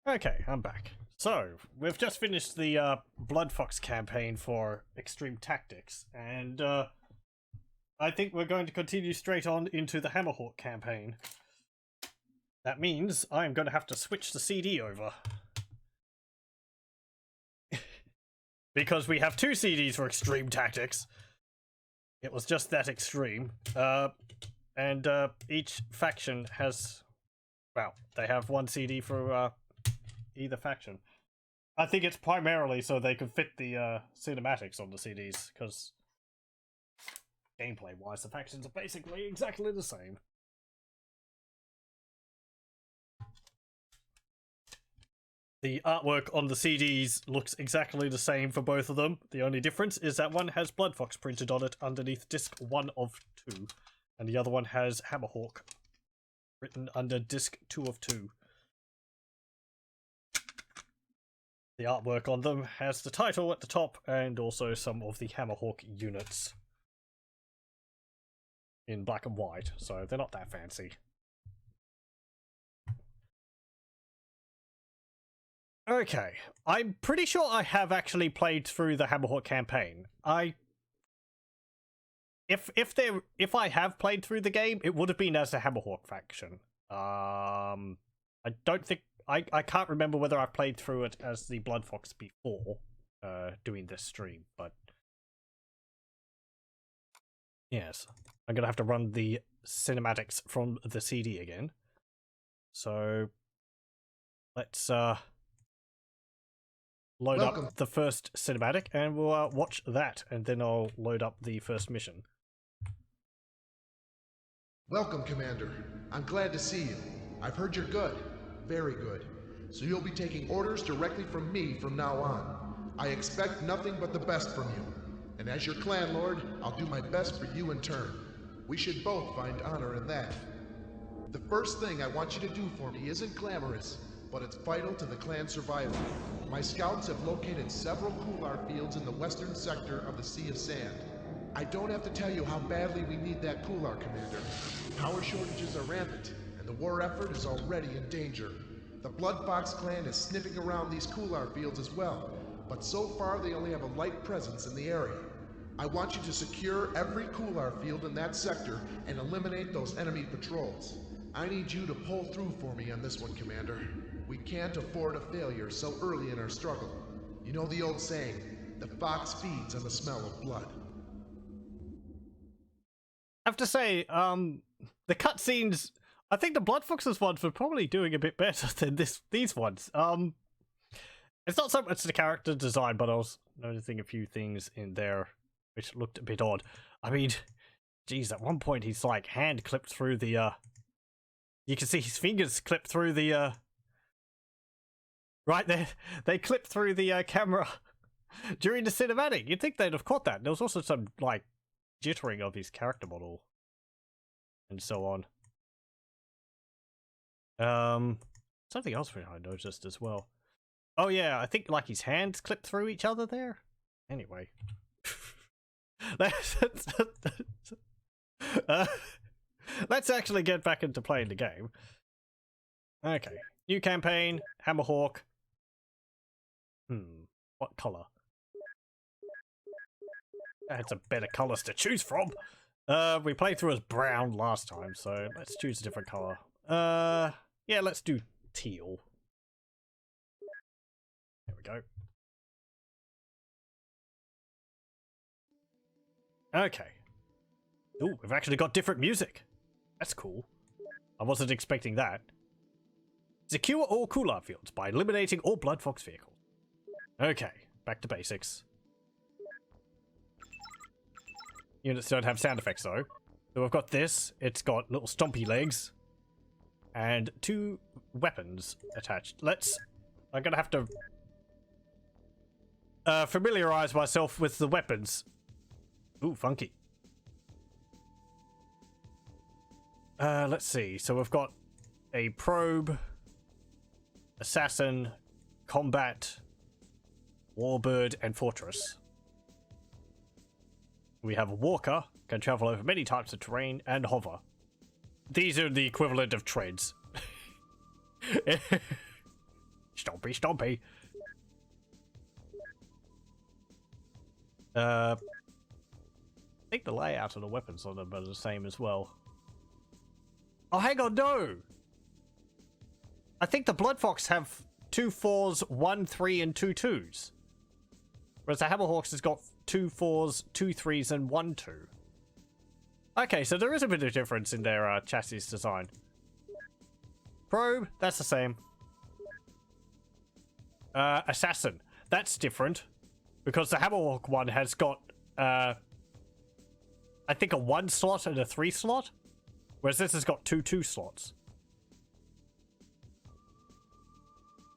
Okay, I'm back. So, we've just finished the Bloodfox campaign for Extreme Tactics, and I think we're going to continue straight on into the Hammerhawk campaign. That means I'm going to have to switch the CD over. Because we have two CDs for Extreme Tactics. It was just that extreme. And each faction has... Well, they have one CD for either faction. I think it's primarily so they can fit the cinematics on the CDs, because gameplay-wise, the factions are basically exactly the same. The artwork on the CDs looks exactly the same for both of them. The only difference is that one has Bloodfox printed on it underneath disc 1 of 2, and the other one has Hammerhawk written under disc 2 of 2. The artwork on them has the title at the top and also some of the Hammerhawk units in black and white, so they're not that fancy. Okay, I'm pretty sure I have actually played through the Hammerhawk campaign. If I have played through the game, it would have been as a Hammerhawk faction. I don't think I can't remember whether I've played through it as the Bloodfox before doing this stream, but yes, I'm gonna have to run the cinematics from the CD again. So let's load up the first cinematic, and we'll watch that, and then I'll load up the first mission. Welcome, Commander. I'm glad to see you. I've heard you're good. Very good. So you'll be taking orders directly from me from now on. I expect nothing but the best from you. And as your clan lord, I'll do my best for you in turn. We should both find honor in that. The first thing I want you to do for me isn't glamorous, but it's vital to the clan's survival. My scouts have located several Coolar fields in the western sector of the Sea of Sand. I don't have to tell you how badly we need that Coolar, Commander. Power shortages are rampant, and the war effort is already in danger. The Bloodfox clan is sniffing around these Coolar fields as well, but so far they only have a light presence in the area. I want you to secure every Coolar field in that sector and eliminate those enemy patrols. I need you to pull through for me on this one, Commander. We can't afford a failure so early in our struggle. You know the old saying, the fox feeds on the smell of blood. I have to say, the cutscenes, I think the Bloodfox's ones were probably doing a bit better than these ones. It's not so much the character design, but I was noticing a few things in there which looked a bit odd. I mean, geez, at one point he's like hand clipped through the, you can see his fingers clipped through the, right there, they clipped through the camera during the cinematic. You'd think they'd have caught that. There was also some, like, jittering of his character model and so on. Something else I noticed as well. Oh yeah, I think like his hands clipped through each other there. Anyway, let's actually get back into playing the game. Okay, new campaign, Hammerhawk. What color? I had some better colors to choose from. We played through as brown last time, so let's choose a different color. Yeah, let's do teal. There we go. Okay. Ooh, we've actually got different music. That's cool. I wasn't expecting that. Secure all Coolar fields by eliminating all Bloodfox vehicles. Okay, back to basics. Units don't have sound effects though. So we've got this. It's got little stompy legs. And 2 weapons attached. I'm gonna have to familiarize myself with the weapons. Ooh, funky. Let's see. So we've got a probe, assassin, combat, warbird, and fortress. We have a walker, can travel over many types of terrain, and hover. These are the equivalent of treads. Stompy, stompy. I think the layout of the weapons on them are the same as well. Oh, hang on, no! I think the Bloodfox have 2 4s, 1 3, and 2 2s. Whereas the Hammerhawks has got 2 4s, 2 3s, and 1 2. Okay, so there is a bit of difference in their chassis design. Probe, that's the same. Assassin, that's different. Because the Hammerhawk one has got, I think a 1 slot and a 3 slot. Whereas this has got 2 2 slots.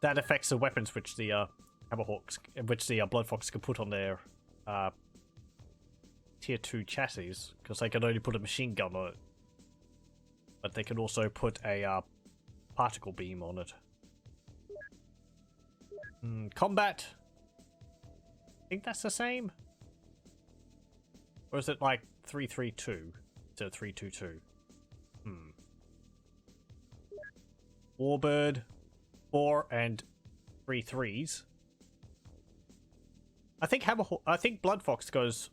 That affects the weapons which the Hammerhawks, which the Bloodfox can put on their tier 2 chassis, because they can only put a machine gun on it. But they can also put a particle beam on it. Combat. I think that's the same. Or is it like 3-3-2 to 3-2-2? Warbird, 4 and 3 3s. I think Bloodfox goes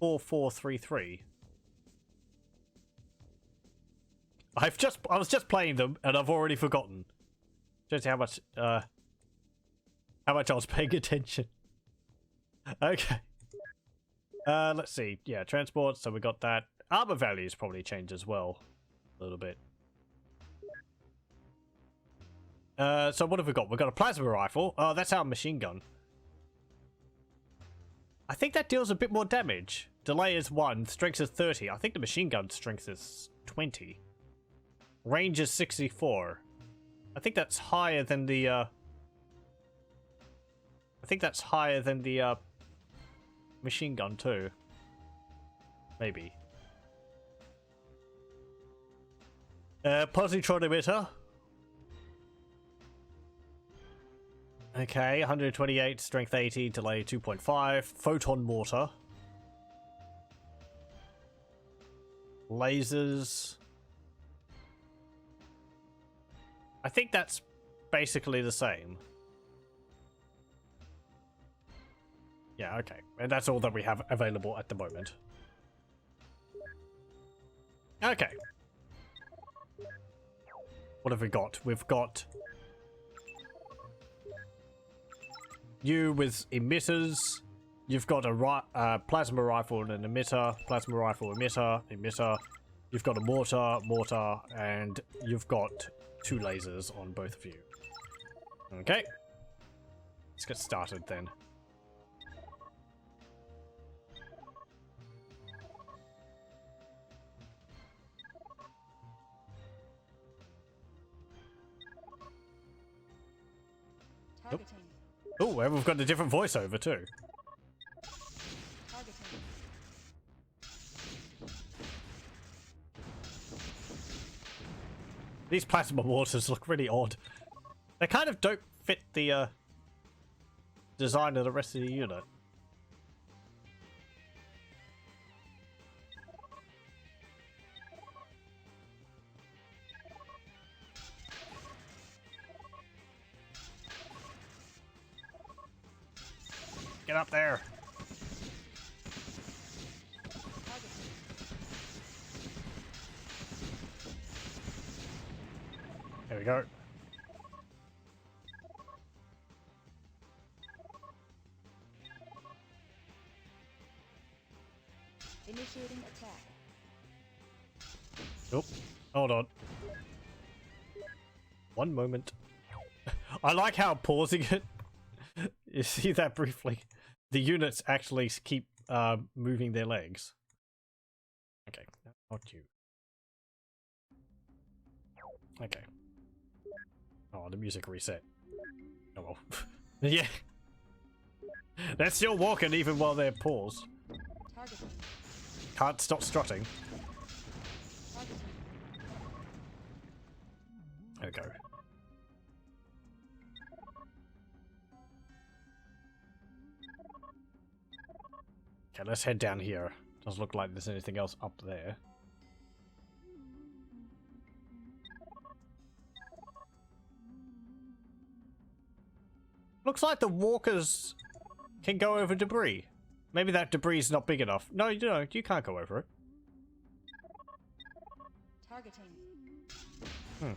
4-4-3-3. I was just playing them and I've already forgotten. Shows you how much I was paying attention. Okay. Let's see. Yeah, transport, so we got that. Armor values probably change as well. A little bit. So what have we got? We've got a plasma rifle. Oh, that's our machine gun. I think that deals a bit more damage. Delay is 1, strength is 30. I think the machine gun strength is 20. Range is 64. I think that's higher than the machine gun too. Maybe. Positron emitter. Okay, 128, strength 80, delay 2.5. Photon mortar. Lasers. I think that's basically the same. Yeah, okay. And that's all that we have available at the moment. Okay. What have we got? We've got you with emitters. You've got a plasma rifle and an emitter. Plasma rifle, emitter, emitter. You've got a mortar, mortar, and you've got 2 lasers on both of you. Okay. Let's get started then. Oh, and we've got a different voiceover too. These plasma mortars look really odd. They kind of don't fit the design of the rest of the unit. Get up there. There we go. Initiating attack. Oh, hold on. One moment. I like how pausing it. You see that briefly? The units actually keep moving their legs. Okay, not you. Okay. Oh, the music reset. Oh well. Yeah. They're still walking even while they're paused. Targeting. Can't stop strutting. Targeting. There we go. Okay, let's head down here. Doesn't look like there's anything else up there. Looks like the walkers can go over debris. Maybe that debris is not big enough. No, you can't go over it. Targeting. Hmm.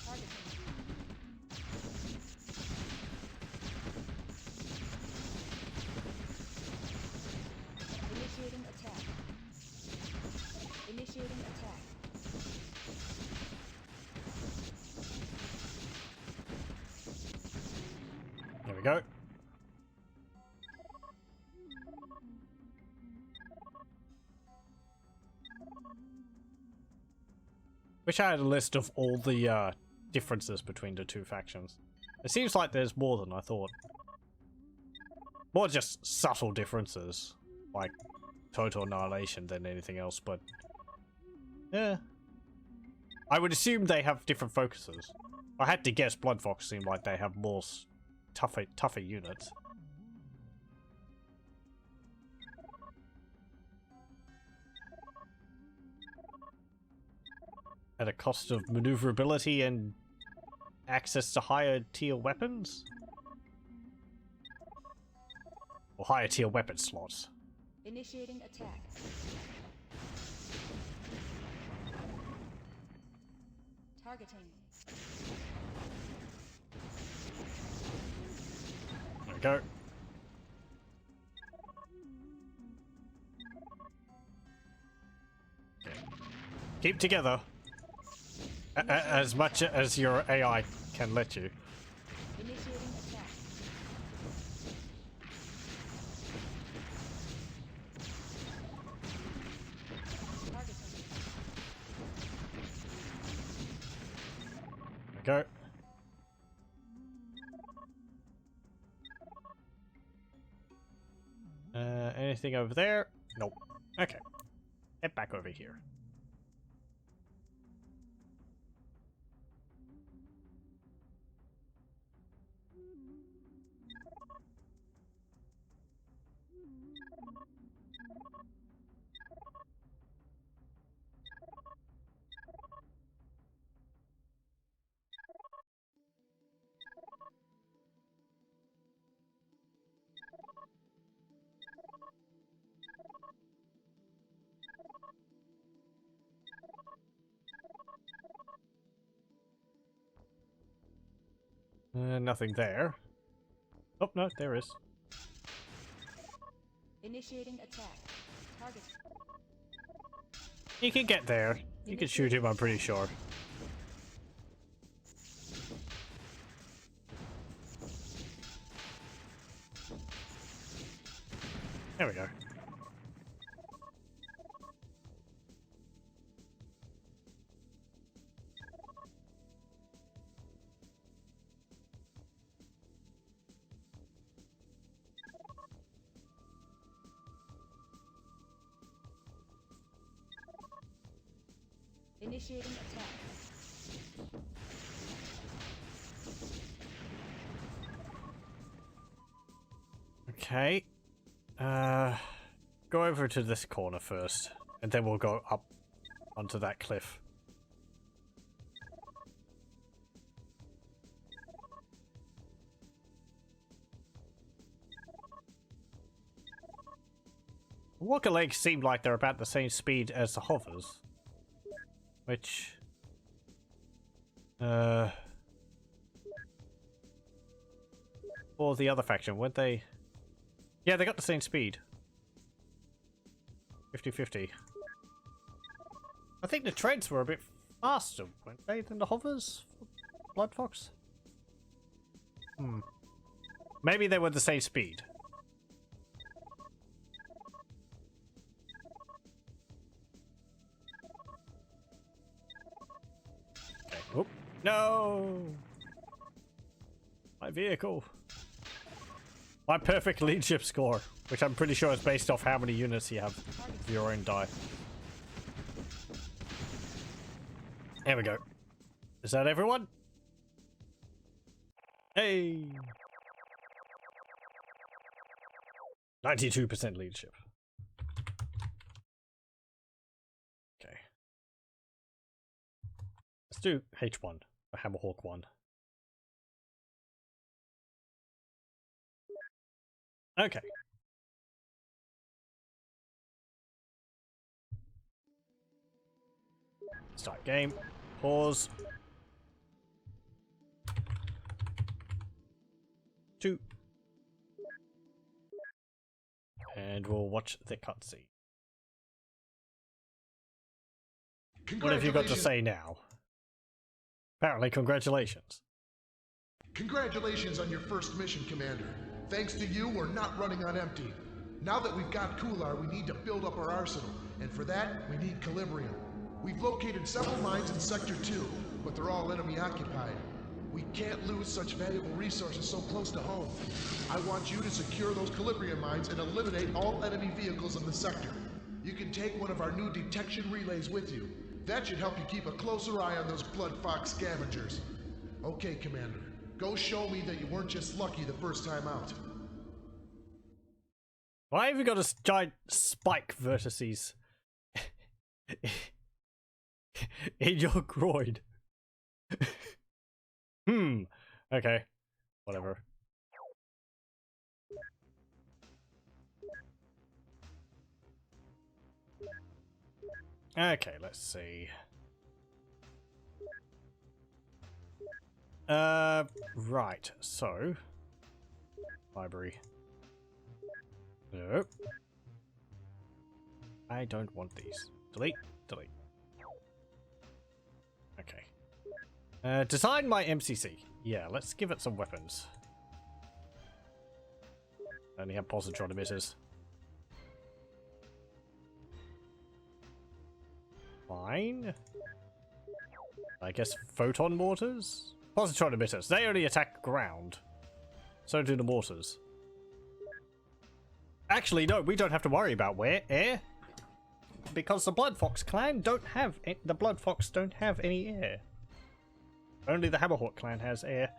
Targeting. Initiating attack. Initiating attack. There we go. Wish I had a list of all the differences between the two factions. It seems like there's more than I thought. More just subtle differences, like total annihilation than anything else, but yeah. I would assume they have different focuses. I had to guess Bloodfox seemed like they have more tougher units. At a cost of maneuverability and access to higher tier weapons? Or higher tier weapon slots. Initiating attack. Targeting. There we go. Okay. Keep together. As much as your AI can let you. Initiating attack. Targeting. There we go. Anything over there? Nope. Okay. Head back over here. Nothing there. Oh, no, there is. Initiating attack. Target. You can get there. You can shoot him, I'm pretty sure. There we go. Initiating attack. Okay. Go over to this corner first, and then we'll go up onto that cliff. Walker legs seem like they're about the same speed as the hovers. Which... or the other faction, weren't they? Yeah, they got the same speed. 50-50. I think the treads were a bit faster, weren't they, than the hovers? Bloodfox? Hmm. Maybe they were the same speed. Okay. Oh, no! My vehicle. My perfect leadership score, which I'm pretty sure is based off how many units you have of your own die. There we go. Is that everyone? Hey! 92% leadership. Okay. Let's do H1, for Hammerhawk 1. Okay. Start game. Pause. 2. And we'll watch the cutscene. What have you got to say now? Apparently, congratulations. Congratulations on your first mission, Commander. Thanks to you, we're not running on empty. Now that we've got Kular, we need to build up our arsenal, and for that, we need Calibrium. We've located several mines in Sector 2, but they're all enemy occupied. We can't lose such valuable resources so close to home. I want you to secure those Calibrium mines and eliminate all enemy vehicles in the sector. You can take one of our new detection relays with you. That should help you keep a closer eye on those Bloodfox scavengers. Okay, Commander. Go show me that you weren't just lucky the first time out. Why have you got a giant spike vertices in your groin? Okay. Whatever. Okay, let's see. Right, so library. Nope. I don't want these. Delete, delete. Okay. Design my MCC. Yeah, let's give it some weapons. Only have positron emitters. Fine. I guess photon mortars? Positron emitters. They only attack ground. So do the mortars. Actually, no, we don't have to worry about air. Because the Bloodfox clan don't have any air. Only the Hammerhawk clan has air.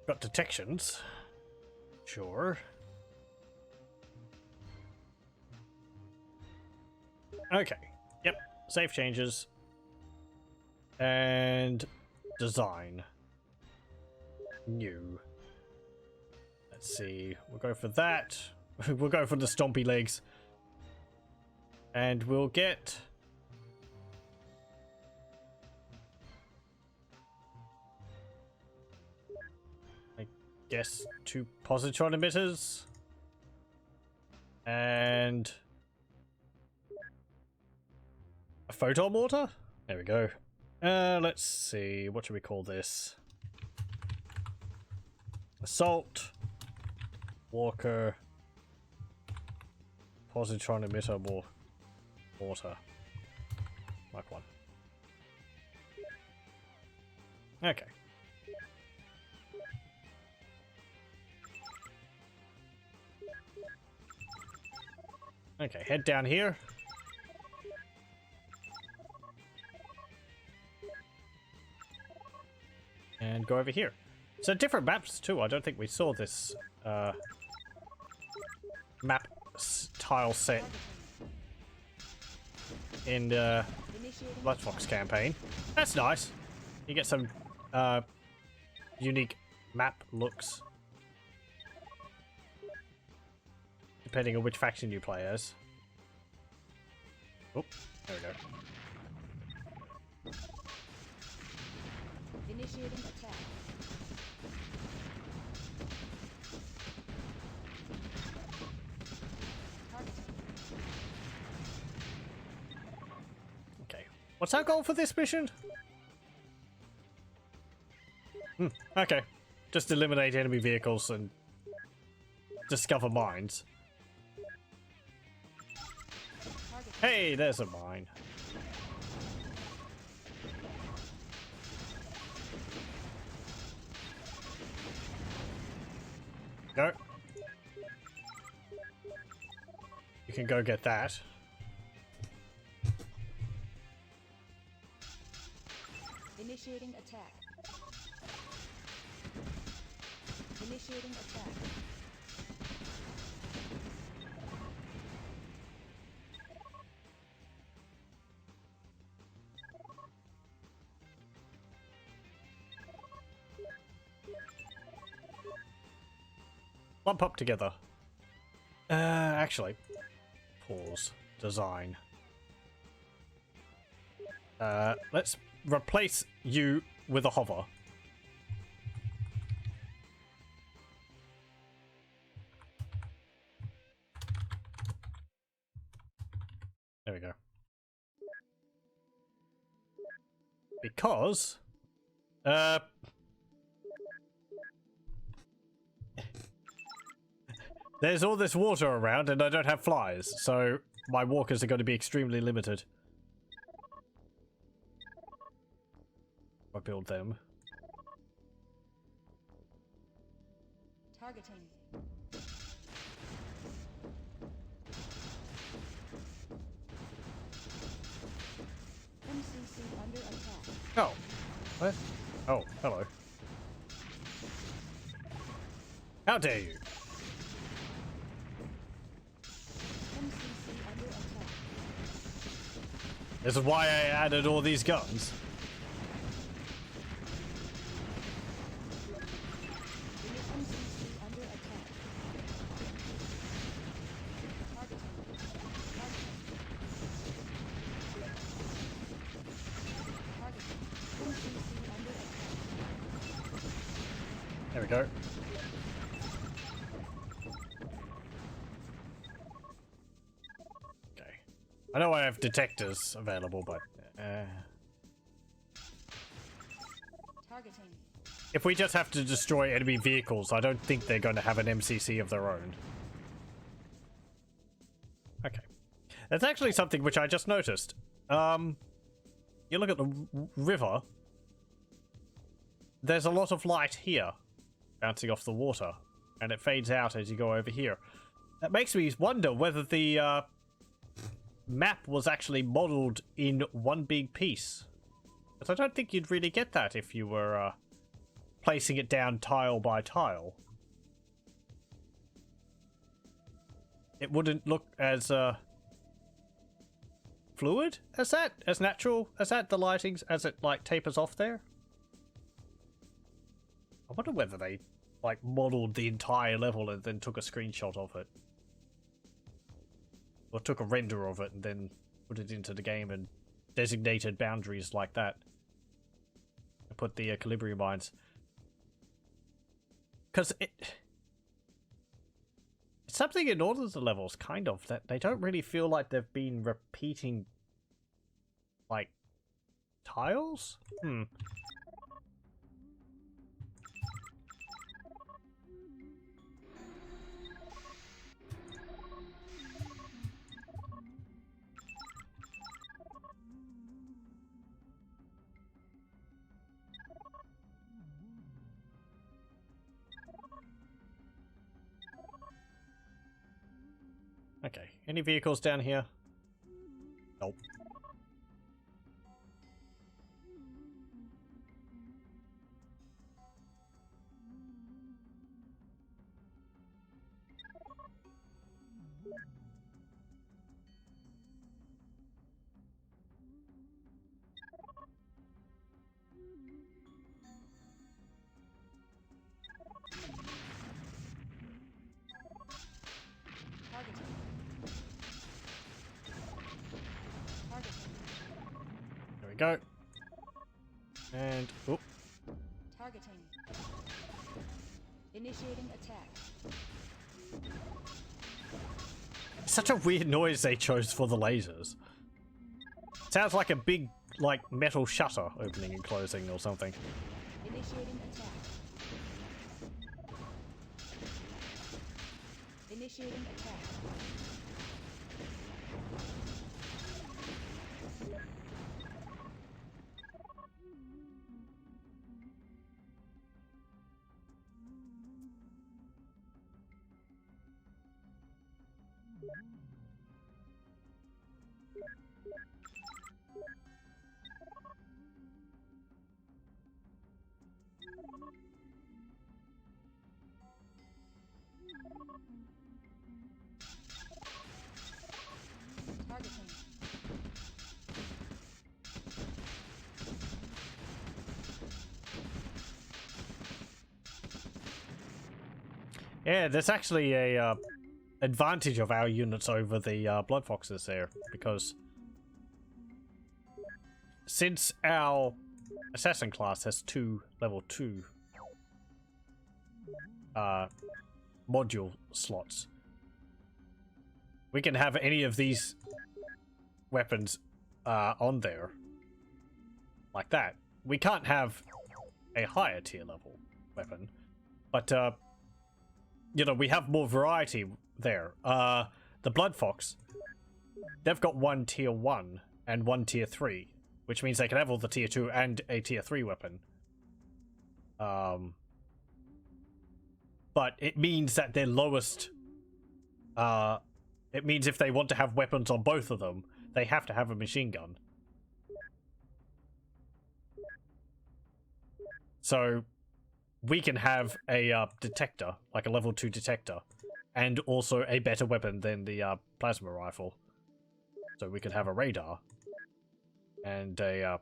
Got detections. Sure. Okay. Yep. Save changes. And design. New. Let's see. We'll go for that. We'll go for the stompy legs. And we'll get... I guess 2 positron emitters. And... a photon mortar? There we go. Let's see. What should we call this? Assault. Walker. Positron emitter mortar. Like one. Okay. Okay, head down here. And go over here. So different maps too. I don't think we saw this map tile set in the Bloodfox campaign. That's nice. You get some unique map looks depending on which faction you play as. Oh, there we go. Initiating attack. Targeting. Okay. What's our goal for this mission? Okay. Just eliminate enemy vehicles and discover mines. Targeting. Hey, there's a mine. Go. You can go get that. Initiating attack. Initiating attack. clump up together. Actually, pause. Design. Let's replace you with a hover. There we go. Because, there's all this water around and I don't have flies, so my walkers are going to be extremely limited. I build them. Targeting. MCC under attack. Oh. What? Oh, hello. How dare you? MCC under attack. This is why I added all these guns. MCC under attack. Targeting. Targeting. MCC under attack. There we go. Okay. I know I have detectors available, but Targeting. if we just have to destroy enemy vehicles, I don't think they're going to have an MCC of their own. Okay. That's actually something which I just noticed. You look at the river. There's a lot of light here, bouncing off the water, and it fades out as you go over here. That makes me wonder whether the map was actually modeled in one big piece. Because I don't think you'd really get that if you were placing it down tile by tile. It wouldn't look as fluid as that, as natural as that, the lightings, as it like tapers off there. I wonder whether they like modeled the entire level and then took a screenshot of it. Or took a render of it and then put it into the game and designated boundaries like that. And put the equilibrium mines. Because it's something in all of the levels, kind of, that they don't really feel like they've been repeating, like, tiles? Okay, any vehicles down here? Nope. Targeting. Targeting. There we go. And, oh, Targeting. Initiating attack. such a weird noise they chose for the lasers. Sounds like a big, like, metal shutter opening and closing or something. Initiating attack. Initiating attack. Targeting. Yeah, there's actually a advantage of our units over the Bloodfoxes there, because since our assassin class has 2 level 2 module slots, we can have any of these weapons on there like that. We can't have a higher tier level weapon, but you know, we have more variety there. The Bloodfox, they've got 1 tier 1 and 1 tier 3, which means they can have all the tier 2 and a tier 3 weapon. But it means that their lowest, it means if they want to have weapons on both of them, they have to have a machine gun. So we can have a detector, like a level 2 detector, and also a better weapon than the plasma rifle. So we could have a radar and a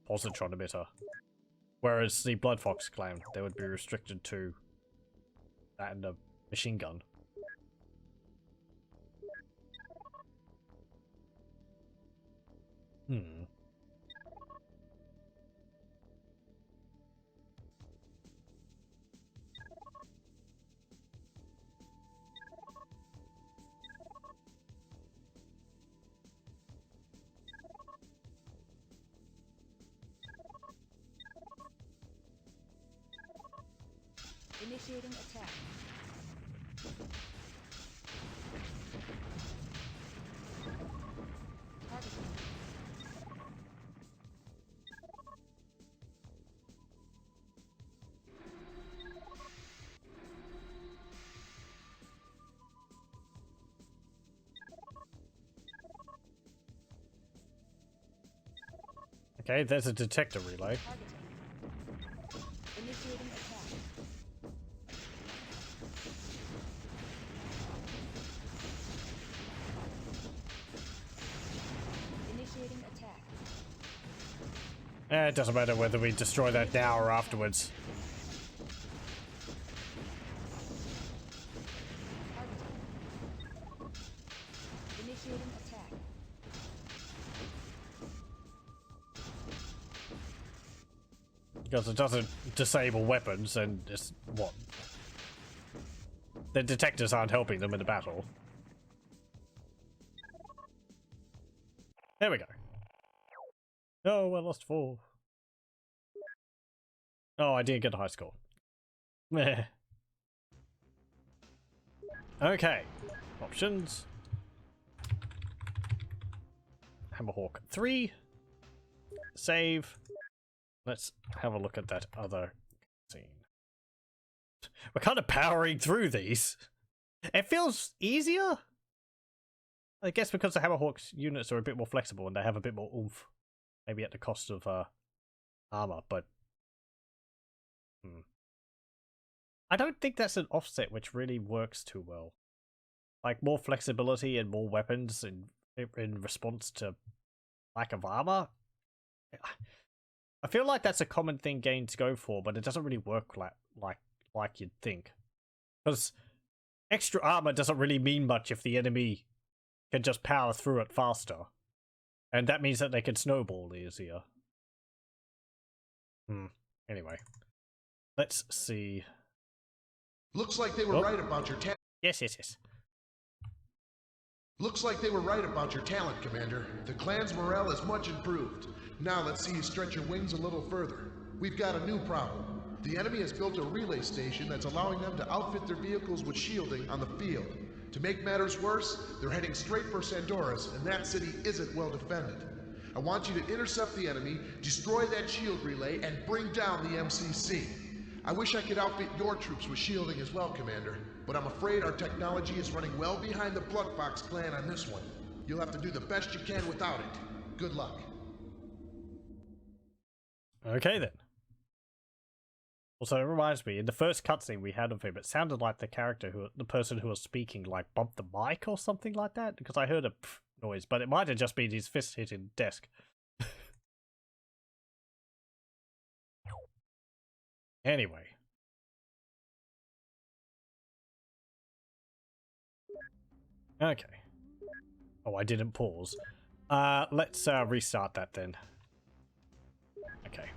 positron emitter. Whereas the Bloodfox clan, they would be restricted to that and a machine gun. Hmm. Initiating attack. Targeting. Okay, there's a detector relay. Targeting. Initiating attack. Initiating attack. It doesn't matter whether we destroy that now or afterwards. Targeting. Initiating attack. Because it doesn't disable weapons, and it's what? The detectors aren't helping them in the battle. There we go. Oh, I lost 4. Oh, I didn't get a high score. Meh. Okay. Options. Hammerhawk 3. Save. Let's have a look at that other scene. We're kind of powering through these. It feels easier. I guess because the Hammerhawks units are a bit more flexible and they have a bit more oomph. Maybe at the cost of armor, but I don't think that's an offset which really works too well. Like more flexibility and more weapons in response to lack of armor. I feel like that's a common thing games go for, but it doesn't really work like you'd think. Because extra armor doesn't really mean much if the enemy can just power through it faster. And that means that they can snowball easier. Anyway. Let's see. Looks like they were right about your talent. Yes. Looks like they were right about your talent, Commander. The clan's morale is much improved. Now let's see you stretch your wings a little further. We've got a new problem. The enemy has built a relay station that's allowing them to outfit their vehicles with shielding on the field. To make matters worse, they're heading straight for Sandoris, and that city isn't well defended. I want you to intercept the enemy, destroy that shield relay, and bring down the MCC. I wish I could outfit your troops with shielding as well, Commander, but I'm afraid our technology is running well behind the Bloodfox clan on this one. You'll have to do the best you can without it. Good luck. Okay then. Also, it reminds me, in the first cutscene we had of him, it sounded like the person who was speaking, like, bumped the mic or something like that, because I heard a noise, but it might have just been his fist hitting the desk. Anyway. Okay. Oh, I didn't pause. Let's restart that then. Okay.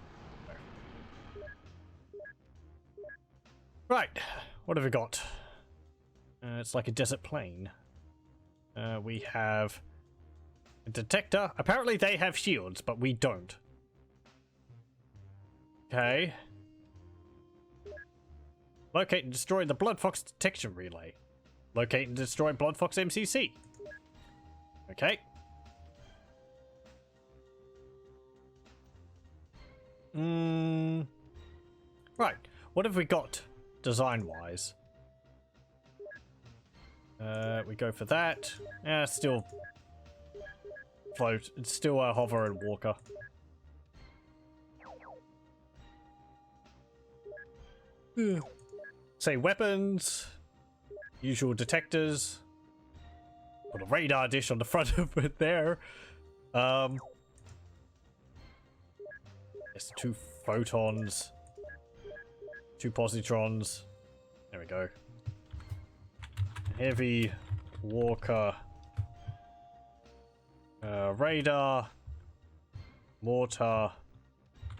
Right. What have we got? It's like a desert plain. We have a detector. Apparently they have shields, but we don't. Okay. Locate and destroy the Bloodfox detection relay. Locate and destroy Bloodfox MCC. Okay. Right. What have we got design-wise? We go for that. Yeah, still float. It's still a hover and walker. Say weapons. Usual detectors. Put a radar dish on the front of it there. It's 2 photons. 2 positrons. There we go. Heavy walker. Radar. Mortar.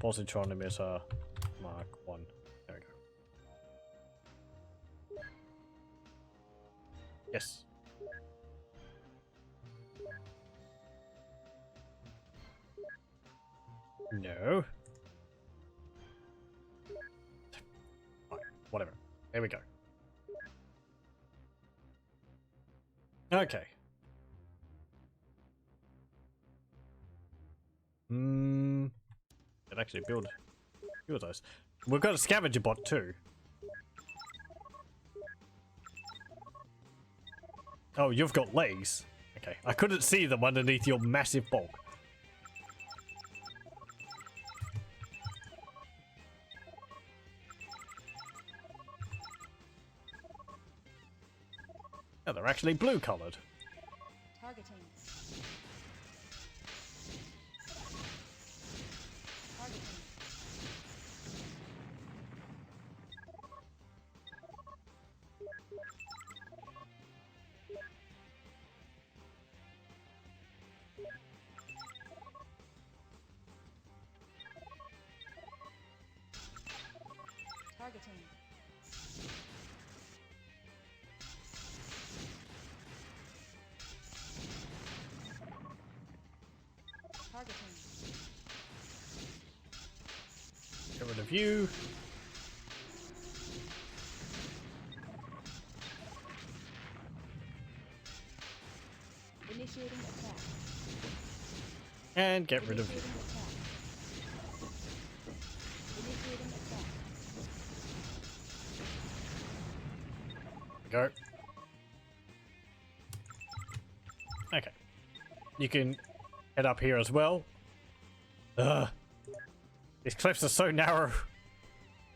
Positron emitter. Mark 1. There we go. Yes. No. Right, whatever. There we go. Okay. It actually build those. We've got a scavenger bot too. Oh, you've got legs. Okay, I couldn't see them underneath your massive bulk. Oh, they're actually blue colored. Targeting. Targeting. Targeting. Targeting. Get rid of you. Initiating attack. And get rid of you. Initiating attack. Go. Okay. You can head up here as well. Ugh. These cliffs are so narrow.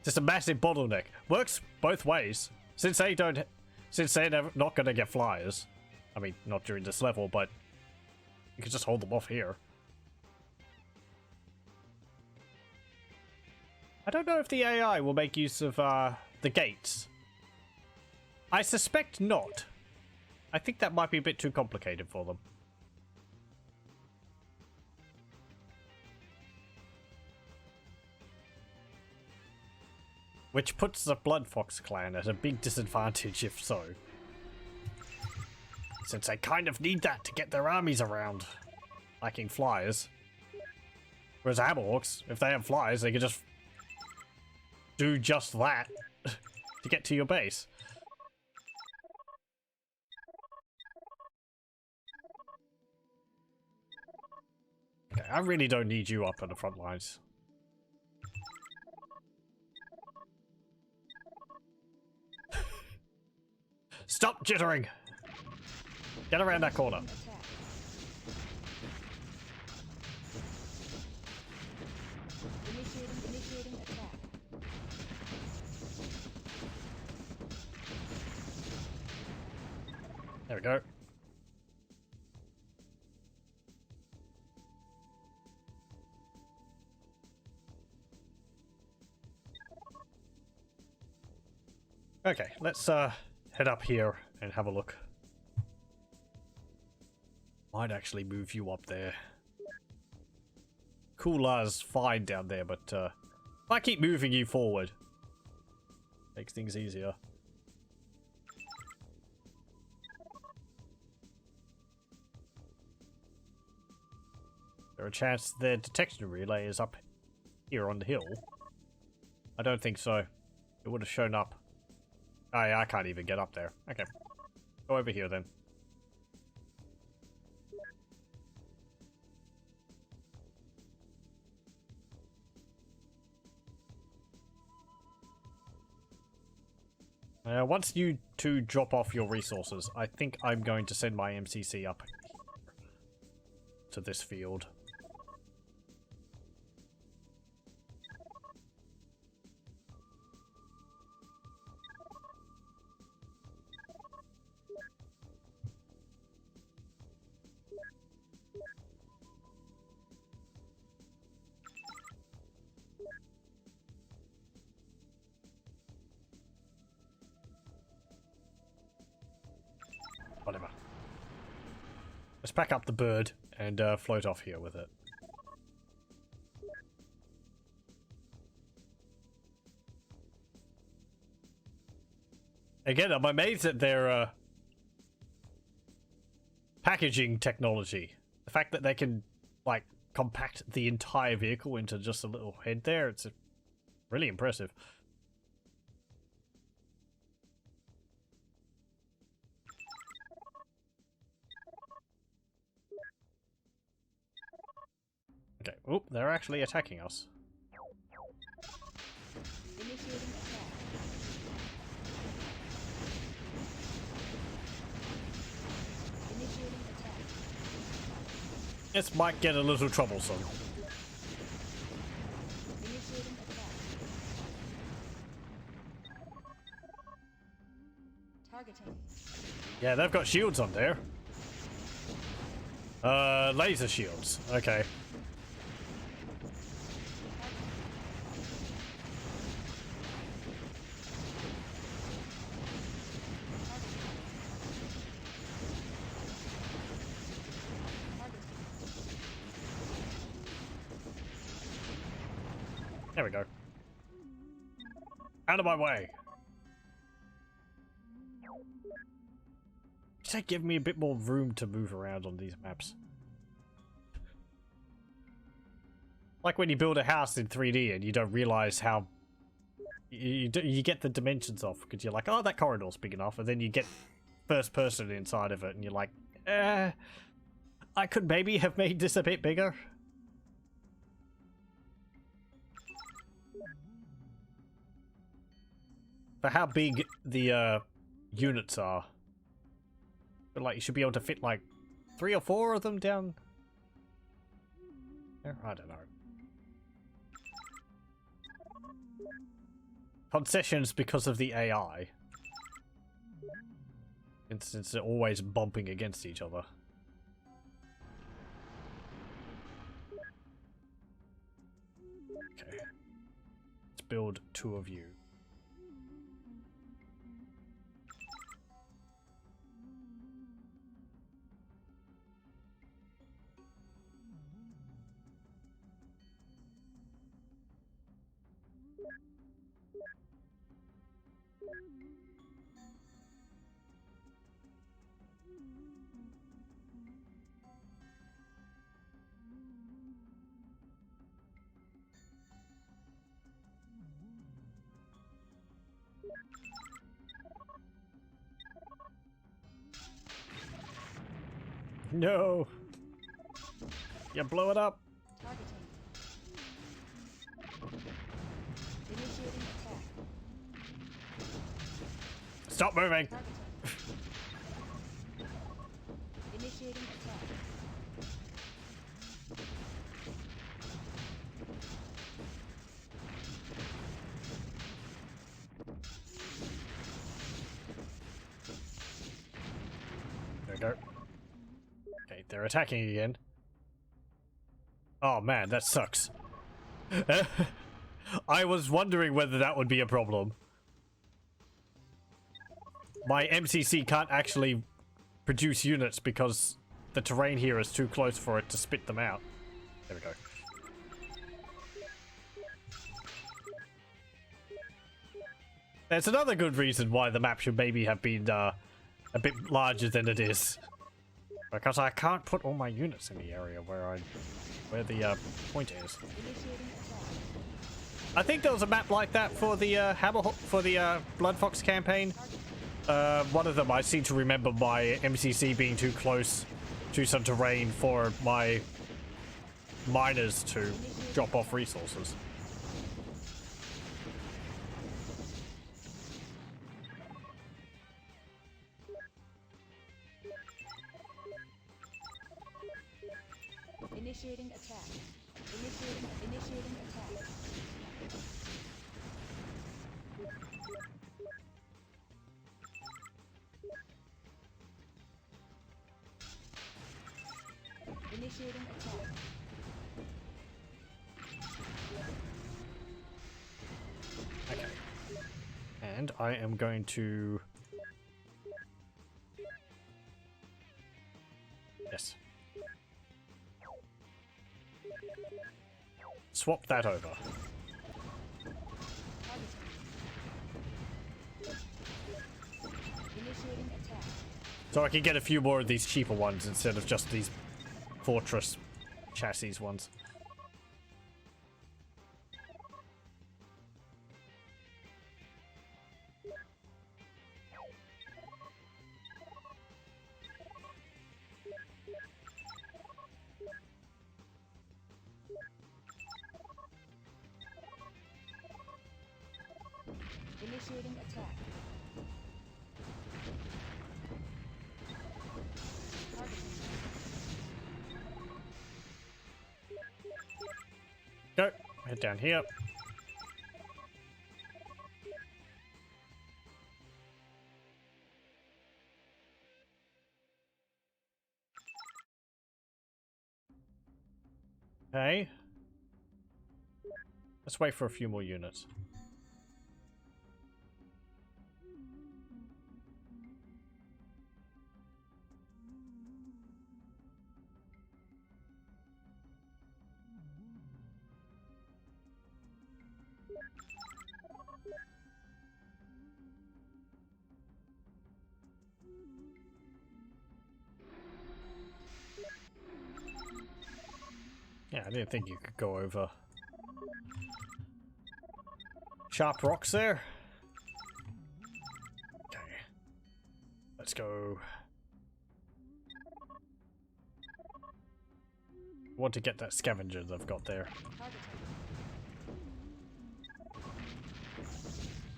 Just a massive bottleneck. Works both ways. Since they're not gonna get flyers. I mean, not during this level, but you can just hold them off here. I don't know if the AI will make use of the gates. I suspect not. I think that might be a bit too complicated for them. Which puts the Bloodfox clan at a big disadvantage if so. Since they kind of need that to get their armies around. Lacking flyers. Whereas Hammerhawks, if they have flyers, they can just do just that to get to your base. Okay, I really don't need you up on the front lines. Stop jittering! Get around that corner. Attack. Initiating attack. There we go. Okay, let's head up here and have a look. Might actually move you up there. Cooler's fine down there, but if I keep moving you forward, makes things easier. There a chance the detection relay is up here on the hill? I don't think so. It would have shown up. Oh yeah, I can't even get up there. Okay. Go over here then. Once you two drop off your resources, I think I'm going to send my MCC up to this field. Whatever. Let's pack up the bird and float off here with it. Again, I'm amazed at their packaging technology. The fact that they can, like, compact the entire vehicle into just a little head there, it's really impressive. Okay, oh, they're actually attacking us. Initiating attack. Initiating attack. This might get a little troublesome. Initiating attack. Targeting. Yeah, they've got shields on there. Laser shields. Okay. There we go. Out of my way. Just give me a bit more room to move around on these maps. Like when you build a house in 3D and you don't realize how you get the dimensions off because you're like, oh, that corridor's big enough, and then you get first person inside of it and you're like, I could maybe have made this a bit bigger. For how big the units are. But like you should be able to fit like 3 or 4 of them down there? I don't know. Concessions because of the AI. Since they're always bumping against each other. Okay. Let's build 2 of you. No! You blow it up! Targeting. Initiating attack. Stop moving! Targeting. Initiating attack. There we go. Okay, they're attacking again. Oh man, that sucks. I was wondering whether that would be a problem. My MCC can't actually produce units because the terrain here is too close for it to spit them out. There we go. There's another good reason why the map should maybe have been a bit larger than it is. Because I can't put all my units in the area where the point is. I think there was a map like that for the Hammerhawk, for the Bloodfox campaign. One of them, I seem to remember my MCC being too close to some terrain for my miners to drop off resources. Initiating attack. Initiating attack. Initiating attack. Okay. And I am going to... Yes. Swap that over. Initiating attack. So I can get a few more of these cheaper ones instead of just these fortress chassis ones. Initiating attack. Go. Head down here. Okay. Let's wait for a few more units. Yeah, I didn't think you could go over sharp rocks there. Okay. Let's go. Want to get that scavenger that I've got there.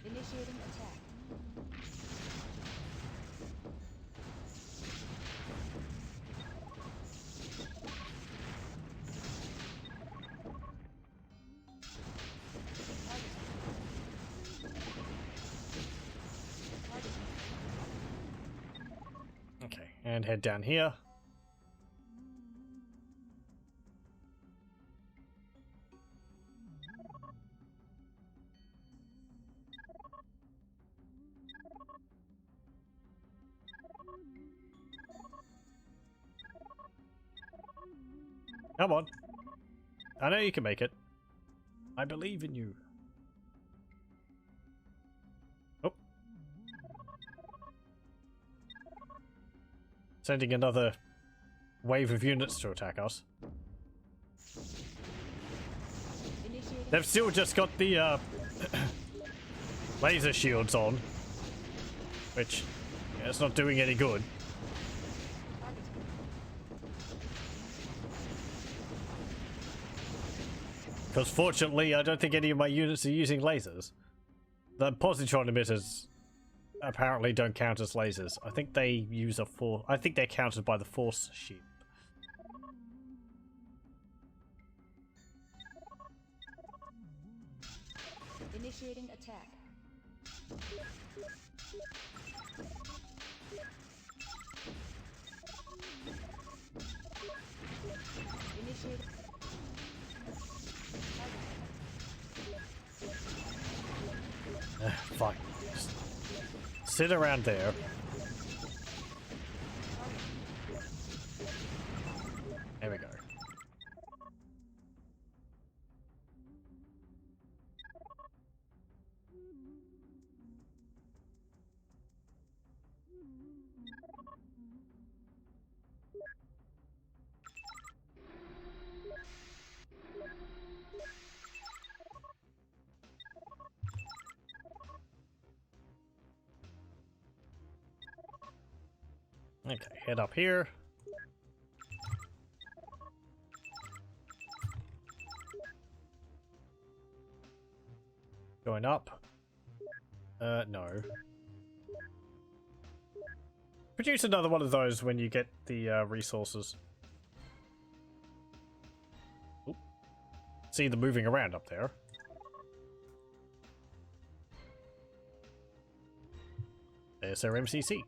Initiating attack. Okay, and head down here. Come on. I know you can make it. I believe in you. Oh. Sending another wave of units to attack us. They've still just got the laser shields on, which yeah, it's not doing any good. Because fortunately, I don't think any of my units are using lasers. The positron emitters apparently don't count as lasers. I think they use a force. I think they're counted by the force shield. Initiating attack. Initiating. Fine. Just sit around there. Okay, head up here. Going up. No. Produce another one of those when you get the resources. Oop. See them moving around up there. There's their MCC.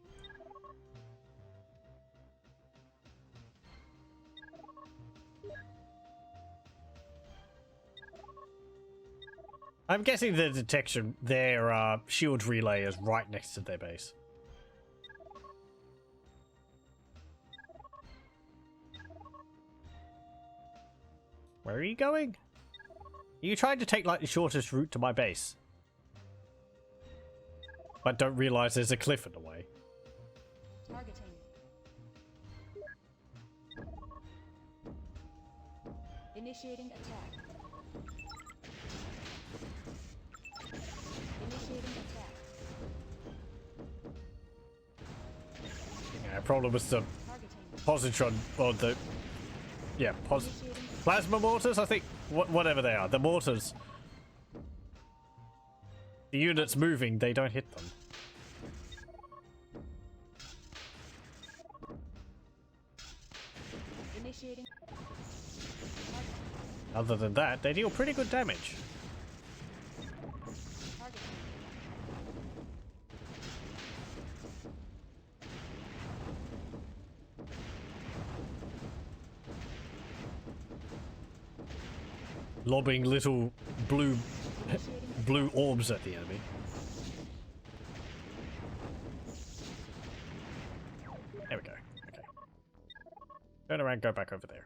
I'm guessing the detection, their shield relay is right next to their base. Where are you going? Are you trying to take like the shortest route to my base? But don't realize there's a cliff in the way. Targeting. Initiating attack. Initiating attack. Yeah, problem with the Targeting. positron or the plasma mortars. I think whatever they are, the mortars. The units moving, they don't hit them. Initiating. Other than that, they deal pretty good damage. Targeting. Lobbing little blue orbs at the enemy. There we go. Okay. Turn around, go back over there.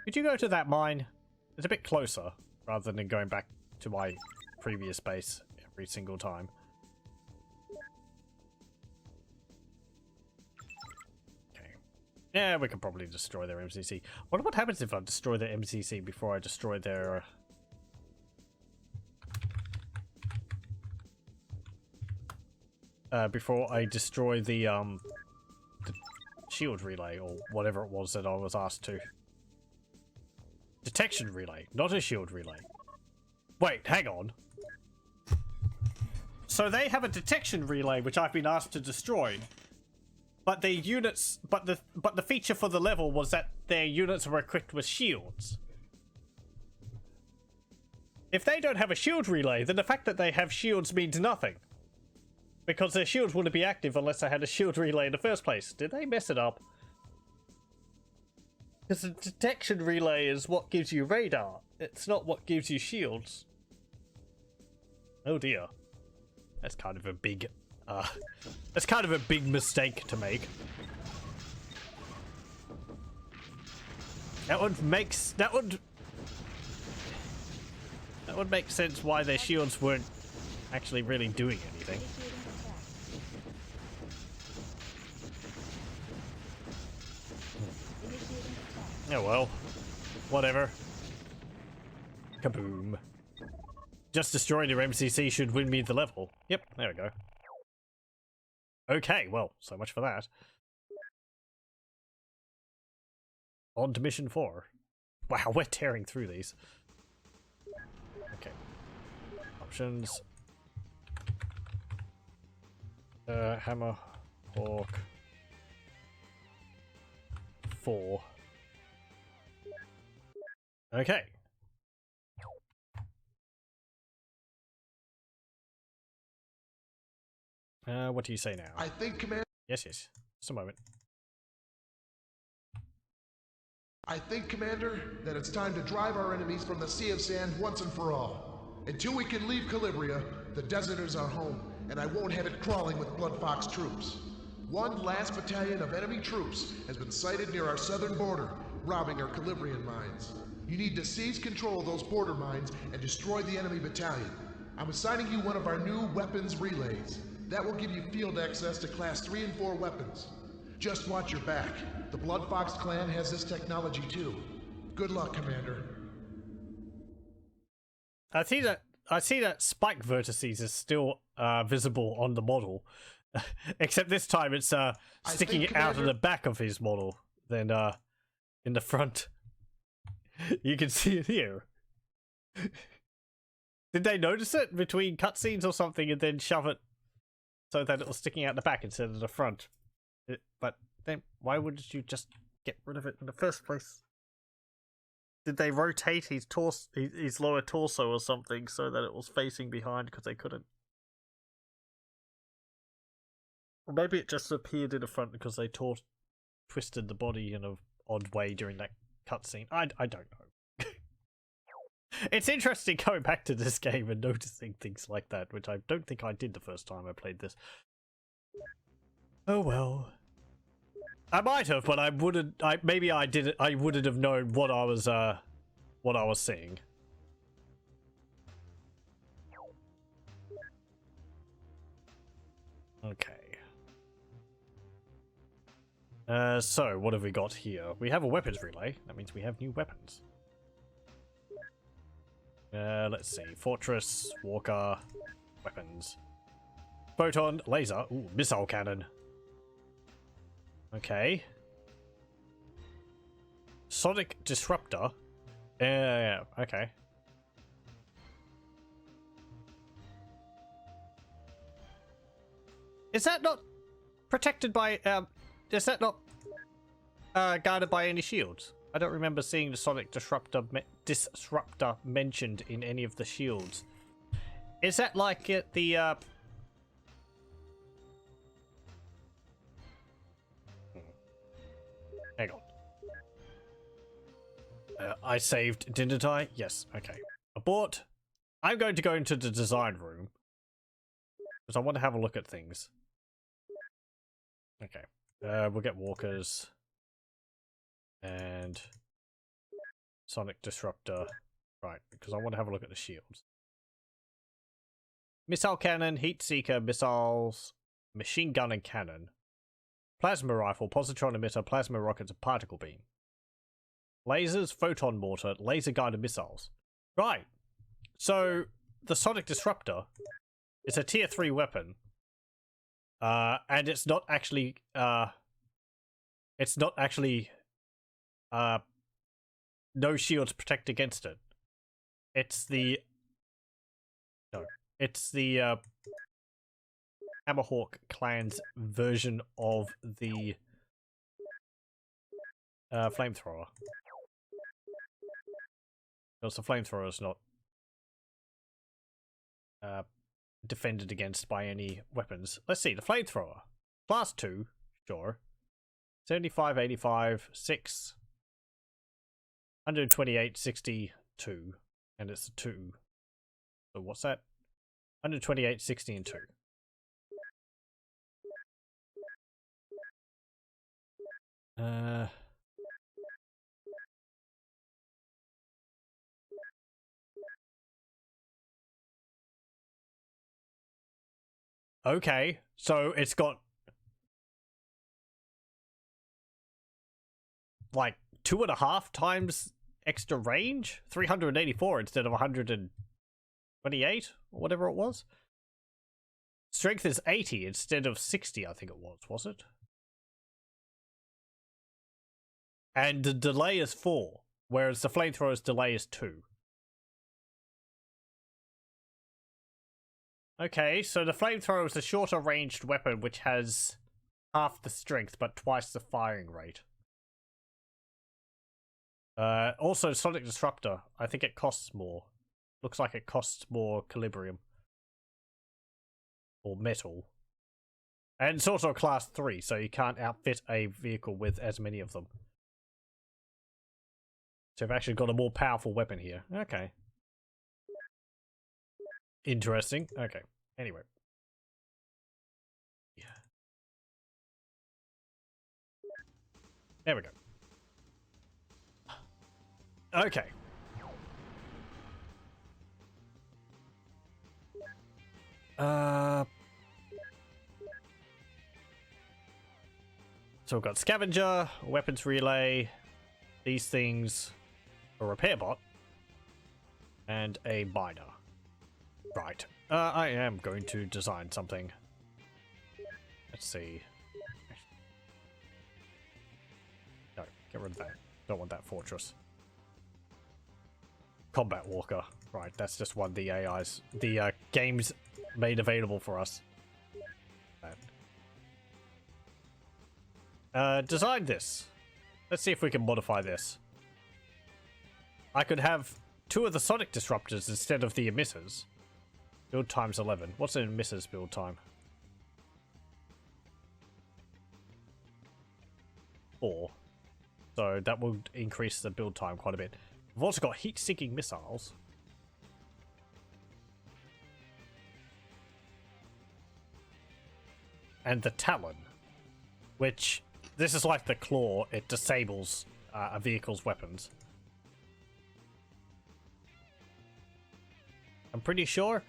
Could you go to that mine? It's a bit closer, rather than going back to my previous base every single time. Okay. Yeah, we could probably destroy their MCC. Wonder what happens if I destroy their MCC before I destroy their... before I destroy the shield relay, or whatever it was that I was asked to. Detection relay, not a shield relay. Wait, hang on. So they have a detection relay which I've been asked to destroy. But the units, but the feature for the level was that their units were equipped with shields. If they don't have a shield relay, then the fact that they have shields means nothing. Because their shields wouldn't be active unless they had a shield relay in the first place. Did they mess it up? Because the detection relay is what gives you radar. It's not what gives you shields. Oh dear. That's kind of a big... that's kind of a big mistake to make. That would make sense why their shields weren't actually really doing anything. Oh well. Whatever. Kaboom. Just destroying your MCC should win me the level. Yep, there we go. Okay, well, so much for that. On to mission 4. Wow, we're tearing through these. Okay. Options. Hammerhawk 4. Okay. What do you say now? I think, Commander. Yes. Just a moment. I think, Commander, that it's time to drive our enemies from the Sea of Sand once and for all. Until we can leave Calibria, the desert is our home, and I won't have it crawling with Bloodfox troops. One last battalion of enemy troops has been sighted near our southern border, robbing our Calibrian mines. You need to seize control of those border mines and destroy the enemy battalion. I'm assigning you one of our new weapons relays. That will give you field access to Class 3 and 4 weapons. Just watch your back. The Bloodfox clan has this technology too. Good luck, Commander. I see that spike vertices is still visible on the model. Except this time it's sticking think, out of Commander- the back of his model than in the front. You can see it here. Did they notice it between cutscenes or something and then shove it so that it was sticking out the back instead of the front? But then why wouldn't you just get rid of it in the first place? Did they rotate his torso, his lower torso or something so that it was facing behind because they couldn't? Or maybe it just appeared in the front because they twisted the body in an odd way during that cutscene. I don't know. It's interesting going back to this game and noticing things like that, which I don't think I did the first time I played this. Oh well. I might have, but I wouldn't. Maybe I didn't. I wouldn't have known what I was seeing. Okay. So what have we got here? We have a weapons relay. That means we have new weapons. Let's see. Fortress, Walker, weapons. Photon, laser. Ooh, missile cannon. Okay. Sonic Disruptor. Yeah, okay. Is that not protected by, is that not, guarded by any shields? I don't remember seeing the Sonic Disruptor mentioned in any of the shields. Is that like the, Hang on. I saved, didn't I? Yes, okay. Abort. I'm going to go into the design room. Because I want to have a look at things. Okay. We'll get walkers. And Sonic Disruptor. Right, because I want to have a look at the shields. Missile cannon, heat seeker, missiles, machine gun and cannon. Plasma rifle, positron emitter, plasma rockets, and particle beam. Lasers, photon mortar, laser guided missiles. Right. So the Sonic Disruptor is a tier 3 weapon. And it's not actually no shields protect against it. It's the Hammerhawk clan's version of the flamethrower. Because the flamethrower is not defended against by any weapons. Let's see, the flamethrower. Class 2, sure. 75, 85, 6. 128, 62. And it's a 2. So what's that? 128, 60, and 2. Okay, so it's got like 2.5 times extra range, 384 instead of 128 or whatever it was. Strength is 80 instead of 60, I think it was it? And the delay is 4, whereas the flamethrower's delay is 2. Okay, so the flamethrower is a shorter ranged weapon which has half the strength but twice the firing rate. Also, Sonic Disruptor, I think it costs more. Looks like it costs more calibrium. Or metal. And it's also a class 3, so you can't outfit a vehicle with as many of them. So you've actually got a more powerful weapon here. Okay. Interesting. Okay. Anyway. Yeah. There we go. Okay. So we've got scavenger, weapons relay, these things, a repair bot, and a binder. Right. I am going to design something. Let's see. No, get rid of that. Don't want that fortress. Combat Walker. Right, that's just one of the AIs. The games made available for us. Design this. Let's see if we can modify this. I could have 2 of the Sonic Disruptors instead of the emitters. Build time's 11. What's an emitter's build time? 4. So that will increase the build time quite a bit. We've also got heat-seeking missiles. And the Talon, which, this is like the claw, it disables a vehicle's weapons. I'm pretty sure.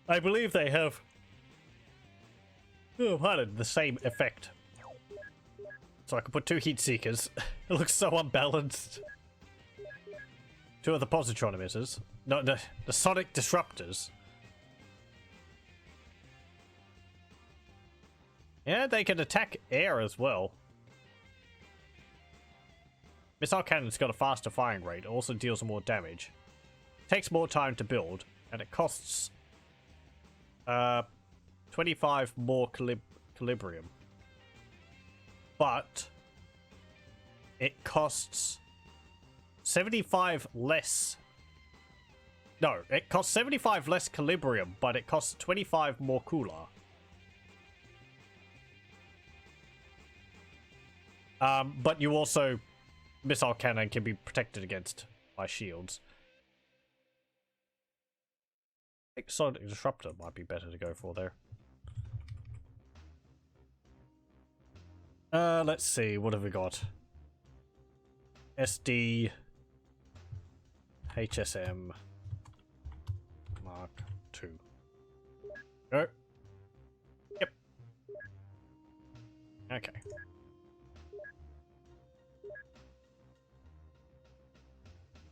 I believe they have the same effect. So I can put 2 heat seekers. It looks so unbalanced. 2 of the positron emitters. No, the Sonic Disruptors. Yeah, they can attack air as well. Missile cannon's got a faster firing rate, also deals more damage. Takes more time to build, and it costs 25 more calibrium. But it costs 75 less. No, it costs 75 less calibrium, but it costs 25 more cooler. But you also, missile cannon can be protected against by shields. I think Sonic Disruptor might be better to go for there. Let's see, what have we got? SD HSM Mark II. Go. Yep. Okay.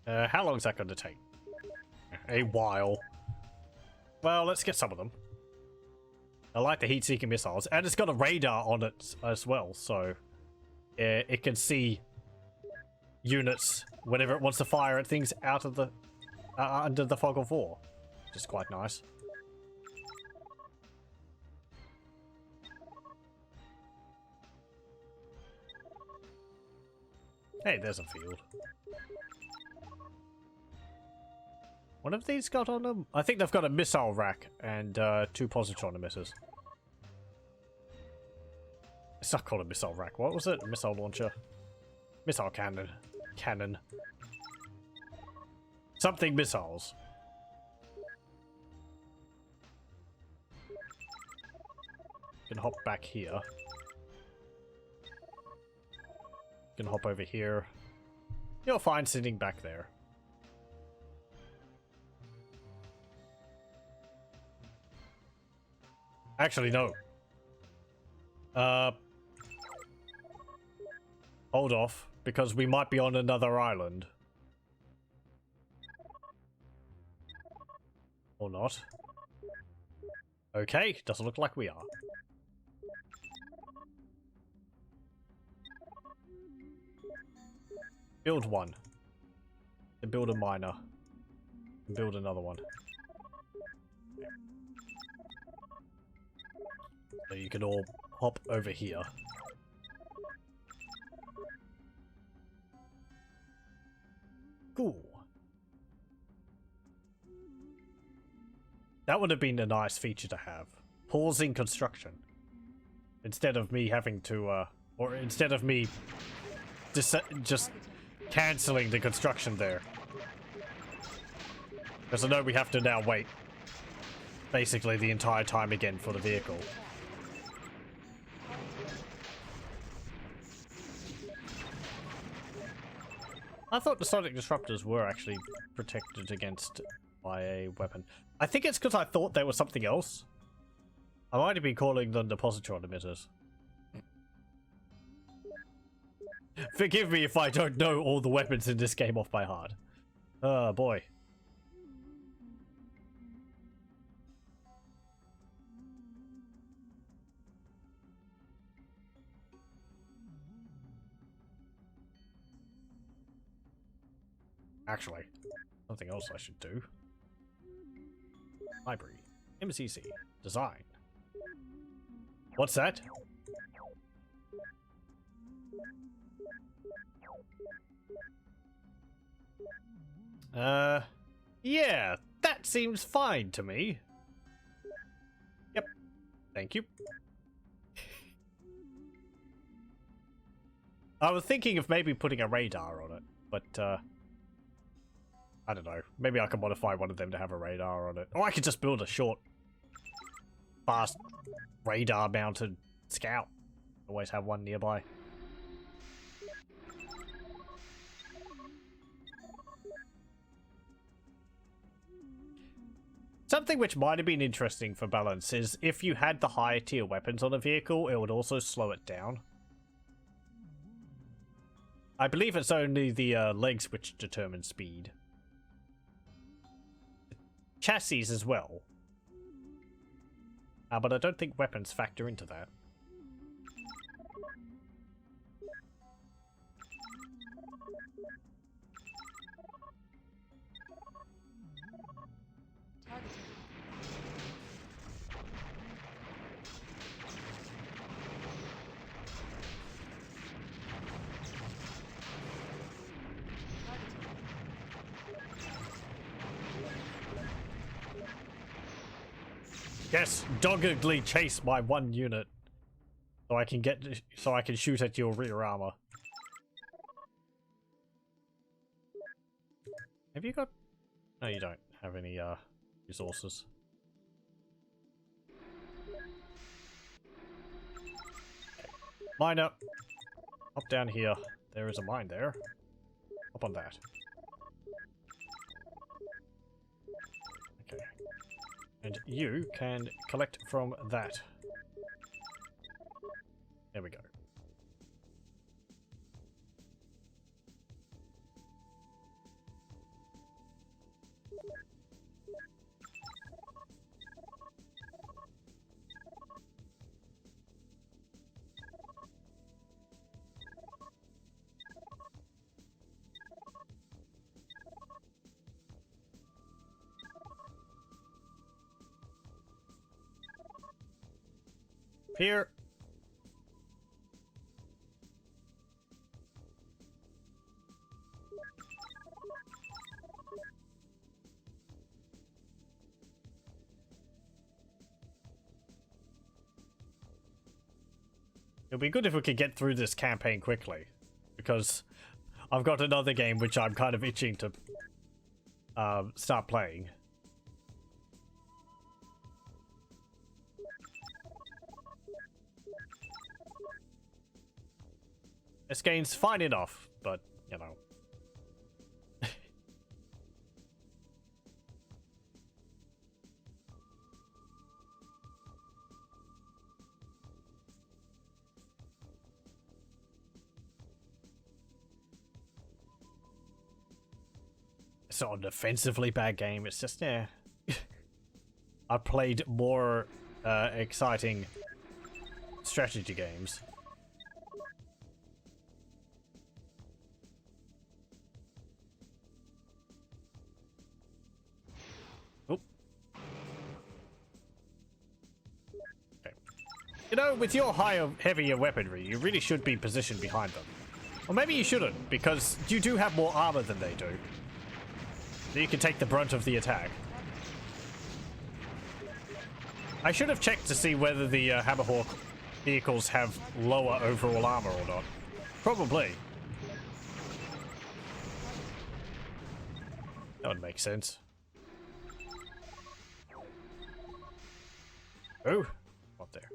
How long is that going to take? A while. Well, let's get some of them. I like the heat-seeking missiles, and it's got a radar on it as well, so it can see units whenever it wants to fire at things out of the under the fog of war, which is quite nice. Hey, there's a field. What have these got on them? I think they've got a missile rack and 2 positron emitters. It's not called a missile rack. What was it? A missile launcher? Missile cannon. Cannon. Something missiles. Can hop back here. Can hop over here. You'll find sitting back there. Actually, no. Hold off, because we might be on another island. Or not. Okay, doesn't look like we are. Build one. Then build a miner. And build another one. So you can all hop over here. Cool. That would have been a nice feature to have. Pausing construction. Instead of me having to, or instead of me just cancelling the construction there. Because I know we have to now wait basically the entire time again for the vehicle. I thought the Sonic Disruptors were actually protected against by a weapon. I think it's because I thought they were something else. I might have been calling them the positron emitters. Forgive me if I don't know all the weapons in this game off by heart. Oh boy. Actually, something else I should do. Library. MCC. Design. What's that? Yeah, that seems fine to me. Yep. Thank you. I was thinking of maybe putting a radar on it, but, I don't know. Maybe I can modify one of them to have a radar on it. Or I could just build a short, fast, radar-mounted scout. Always have one nearby. Something which might have been interesting for balance is if you had the higher tier weapons on a vehicle, it would also slow it down. I believe it's only the legs which determine speed. Chassis as well. But I don't think weapons factor into that. Yes, doggedly chase my one unit, so I can shoot at your rear armor. Have you got? No, you don't have any resources. Mine up. Up down here. There is a mine there. Up on that. Okay. And you can collect from that. There we go. Here. It'll be good if we could get through this campaign quickly, because I've got another game which I'm kind of itching to start playing. This game's fine enough, but, you know. It's not an offensively bad game, it's just, yeah. I played more exciting strategy games. You know, with your higher, heavier weaponry, you really should be positioned behind them. Or maybe you shouldn't, because you do have more armor than they do. So you can take the brunt of the attack. I should have checked to see whether the Hammerhawk vehicles have lower overall armor or not. Probably. That would make sense. Oh, up there.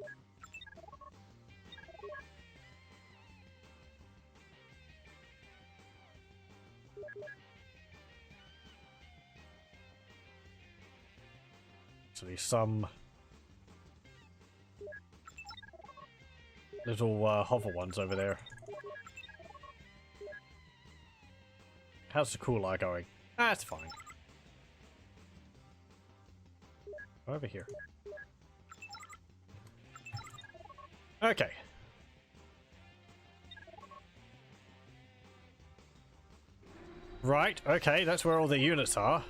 Actually, some little hover ones over there. How's the cooler going? Ah, it's fine. Over here. Okay. Right, okay, that's where all the units are.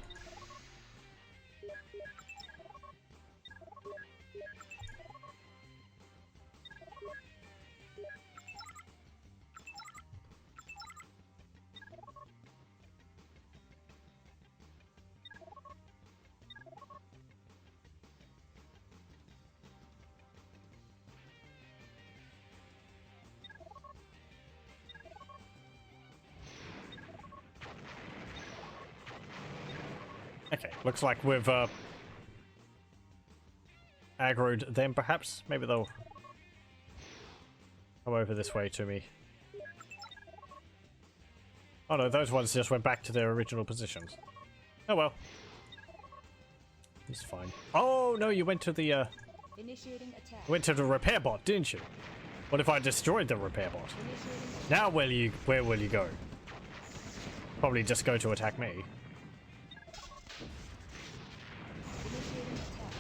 Okay, looks like we've aggroed them perhaps. Maybe they'll come over this way to me. Oh no, those ones just went back to their original positions. Oh well. It's fine. Oh no, you went to the Initiating attack. went to the repair bot, didn't you? What if I destroyed the repair bot? Initiating Now where will you go? Probably just go to attack me. initiating attack.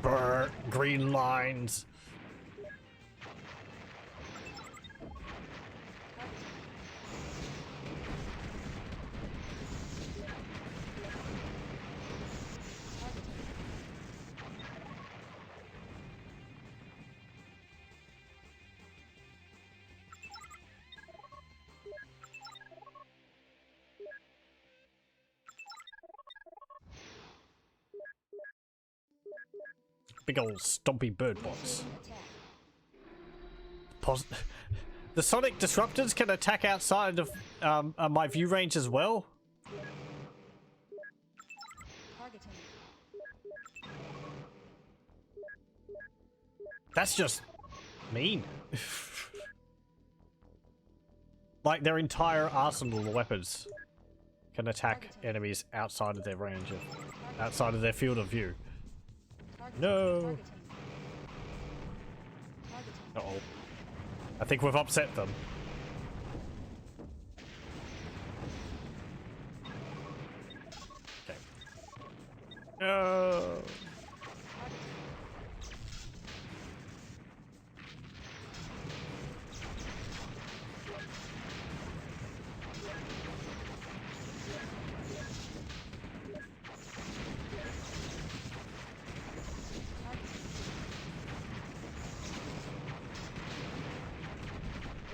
Brr, green lines. Big old stompy bird box. Initiating attack. The sonic disruptors can attack outside of my view range as well. Targeting. That's just mean. Like their entire arsenal of weapons can attack enemies outside of their range, outside of their field of view. Targeting. No. Targeting. Targeting. Uh-oh. I think we've upset them. Okay. No.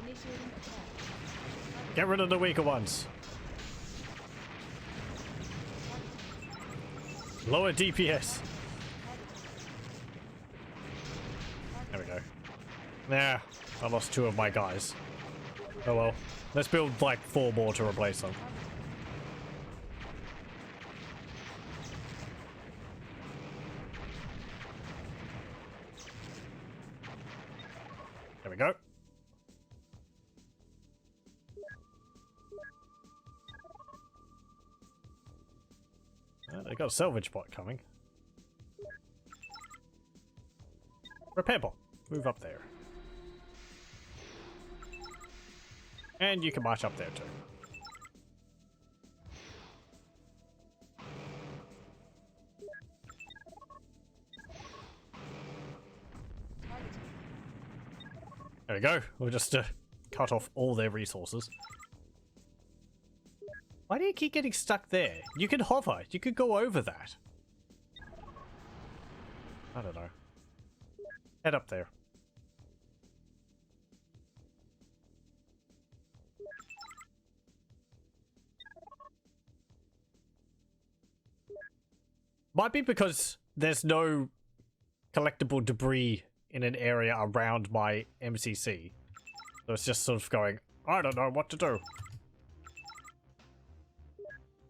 Initiating attack. Get rid of the weaker ones. Lower DPS. There we go. Nah, I lost 2 of my guys. Oh well. Let's build like 4 more to replace them. There we go. They got a salvage bot coming. Repair bot. Move up there. And you can march up there too. There we go. We'll just cut off all their resources. Why do you keep getting stuck there? You can hover. You could go over that. I don't know. Head up there. Might be because there's no collectible debris in an area around my MCC. So it's just sort of going, I don't know what to do.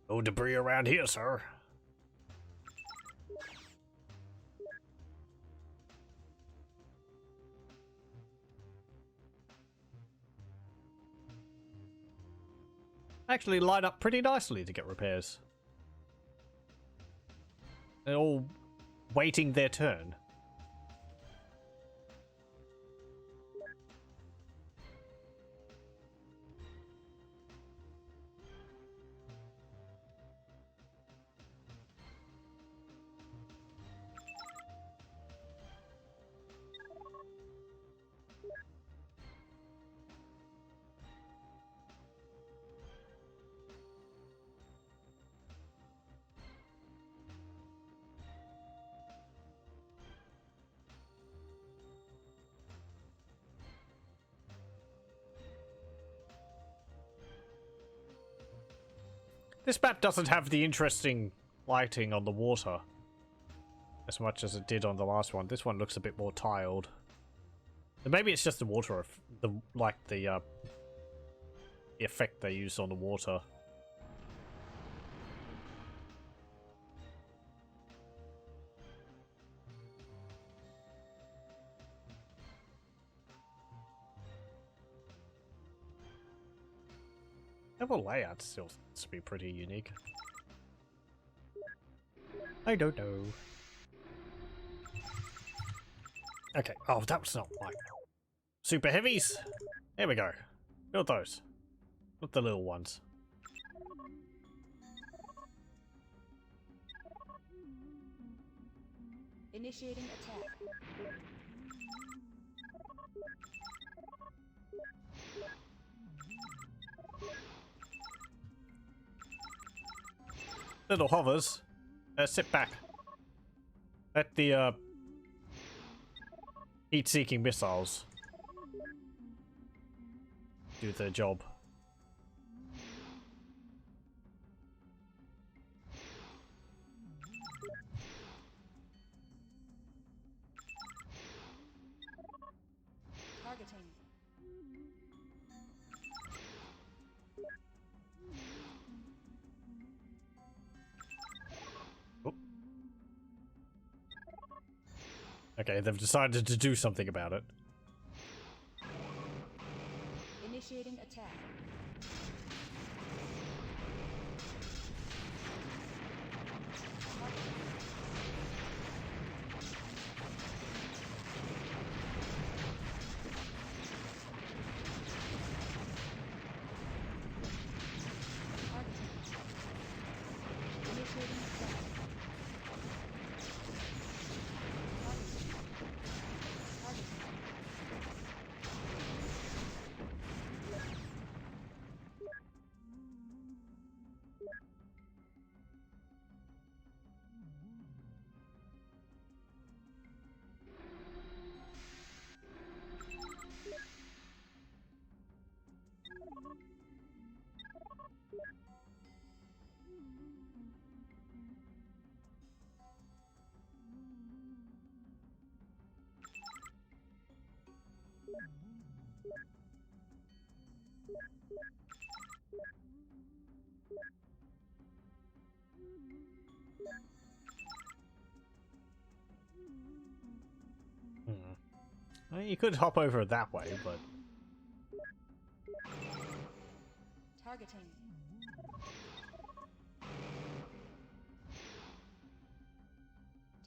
No debris around here, sir. Actually line up pretty nicely to get repairs. They're all waiting their turn. This map doesn't have the interesting lighting on the water as much as it did on the last one. This one looks a bit more tiled. And maybe it's just the water, the effect they used on the water. Level layout still seems to be pretty unique. I don't know. Okay. Oh, that was not like super heavies. There we go. Build those. Not the little ones. Initiating attack. Little hovers. Sit back. Let the heat-seeking missiles do their job. Targeting. Okay, they've decided to do something about it. Initiating attack. Initiating attack. I mean, you could hop over that way, but Targeting.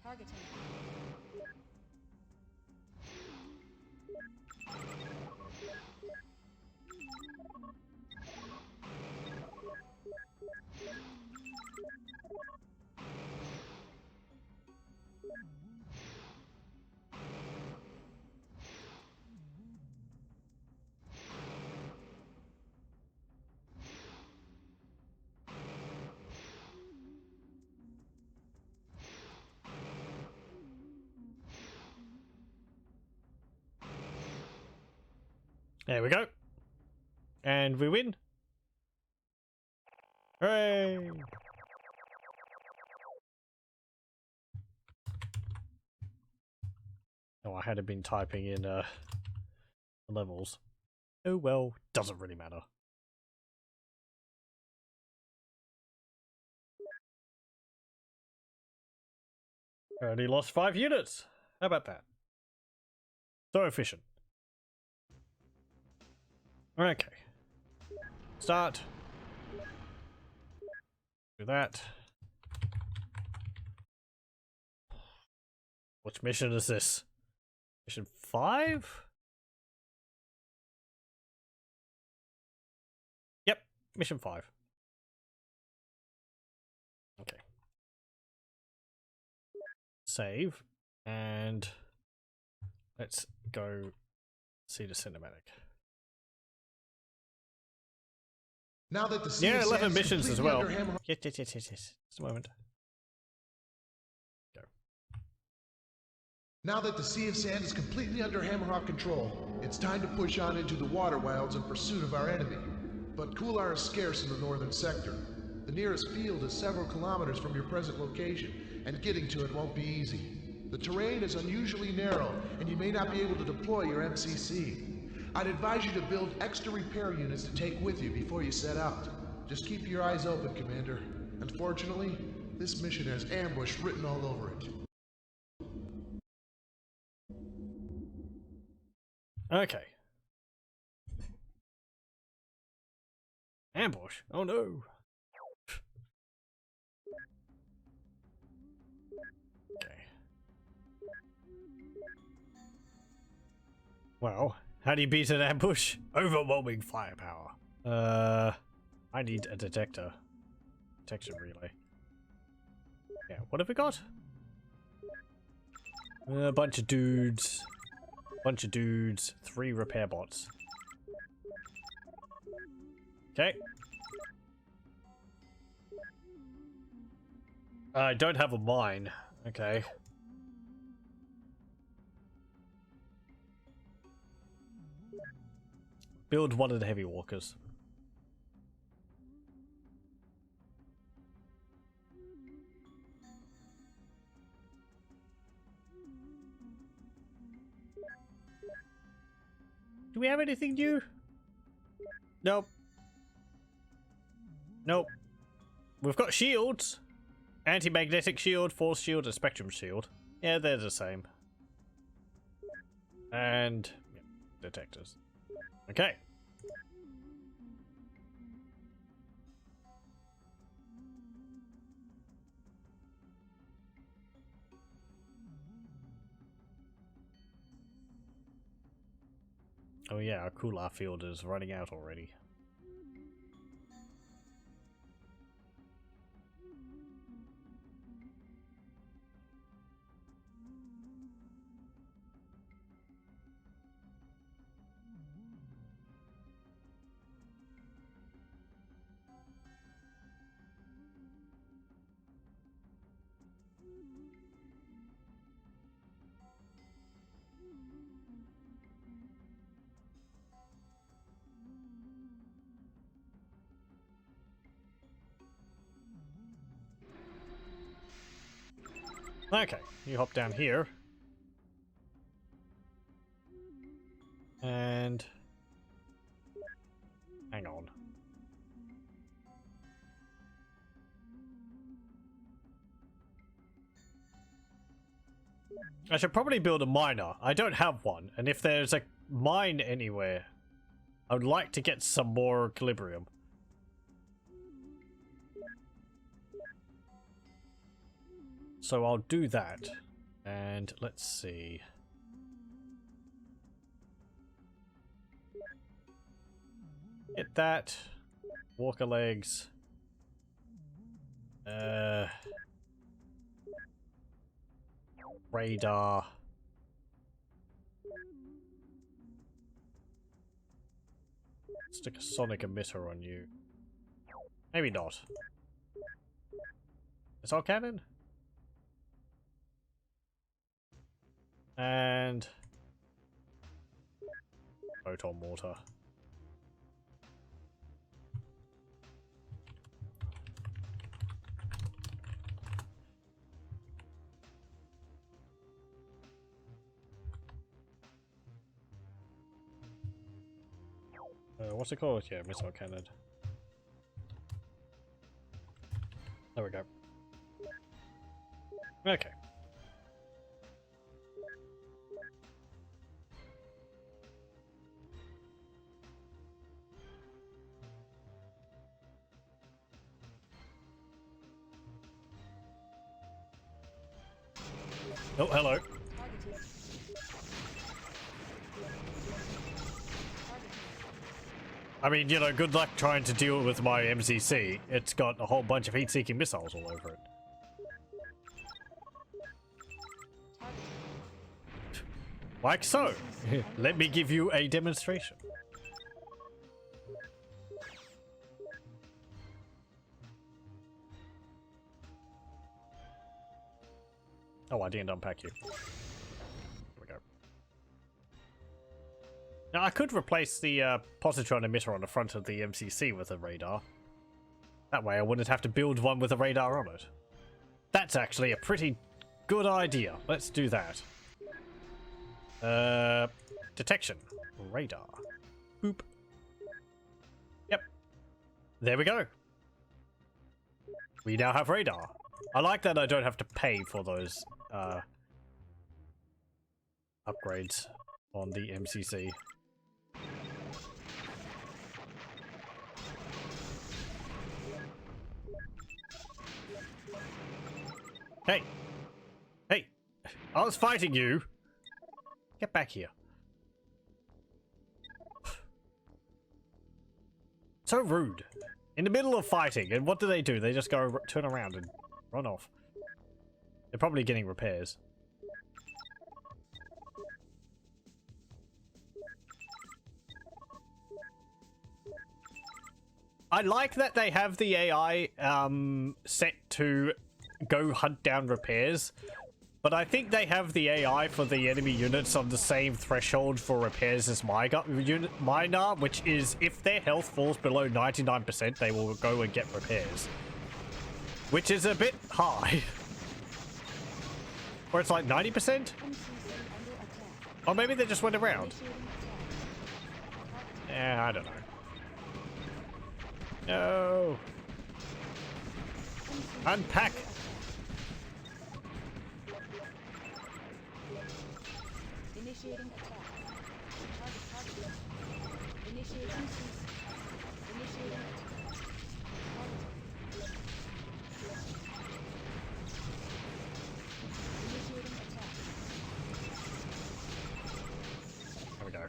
Targeting. there we go. And we win. Hooray! Oh, I had been typing in the levels. Oh well, doesn't really matter. Already lost 5 units. How about that? So efficient. Okay. Start. Do that. Which mission is this? Mission 5? Yep, mission 5. Okay. Save. And let's go see the cinematic. Now that the sea Yeah, of 11 sand is missions as completely well. under Hammerhawk. Yes. Just a moment. Go. Now that the Sea of Sand is completely under Hammerhawk control, it's time to push on into the water wilds in pursuit of our enemy. But Coolar is scarce in the northern sector. The nearest field is several kilometers from your present location, and getting to it won't be easy. The terrain is unusually narrow, and you may not be able to deploy your MCC. I'd advise you to build extra repair units to take with you before you set out. Just keep your eyes open, Commander. Unfortunately, this mission has ambush written all over it. Okay. Ambush? Oh no. Okay. Well, how do you beat an ambush? Overwhelming firepower. I need a detector. Detection relay. Yeah, what have we got? A bunch of dudes. 3 repair bots. Okay. I don't have a mine. Okay. Build one of the heavy walkers. Do we have anything new? Nope. Nope. We've got shields. Anti-magnetic shield, force shield, and spectrum shield. Yeah, they're the same. And yeah, detectors. Okay. Oh yeah, our cooler field is running out already. Okay, you hop down here. And hang on. I should probably build a miner. I don't have one, and if there's a mine anywhere, I would like to get some more equilibrium. So I'll do that, and let's see. Get that. Walker legs. Radar. Stick a sonic emitter on you. Maybe not. Missile cannon? And photon mortar. What's it called? Yeah, missile cannon. There we go. Okay. Oh, hello. I mean, you know, good luck trying to deal with my MCC. It's got a whole bunch of heat-seeking missiles all over it. Like so. Let me give you a demonstration. Oh, I didn't unpack you. Here we go. Now, I could replace the positron emitter on the front of the MCC with a radar. That way I wouldn't have to build one with a radar on it. That's actually a pretty good idea. Let's do that. Detection. Radar. Boop. Yep. There we go. We now have radar. I like that I don't have to pay for those upgrades on the MCC. Hey! Hey! I was fighting you! Get back here. So rude. In the middle of fighting, and what do? They just go turn around and run off. They're probably getting repairs. I like that they have the AI set to go hunt down repairs, but I think they have the AI for the enemy units on the same threshold for repairs as mine are, which is if their health falls below 99%, they will go and get repairs. Which is a bit high. Or it's like 90%? Or maybe they just went around. Yeah, I don't know. No. Unpack. Initiating attack. Target. Initiating cease. Initiating attack. Initiating attack. There we go.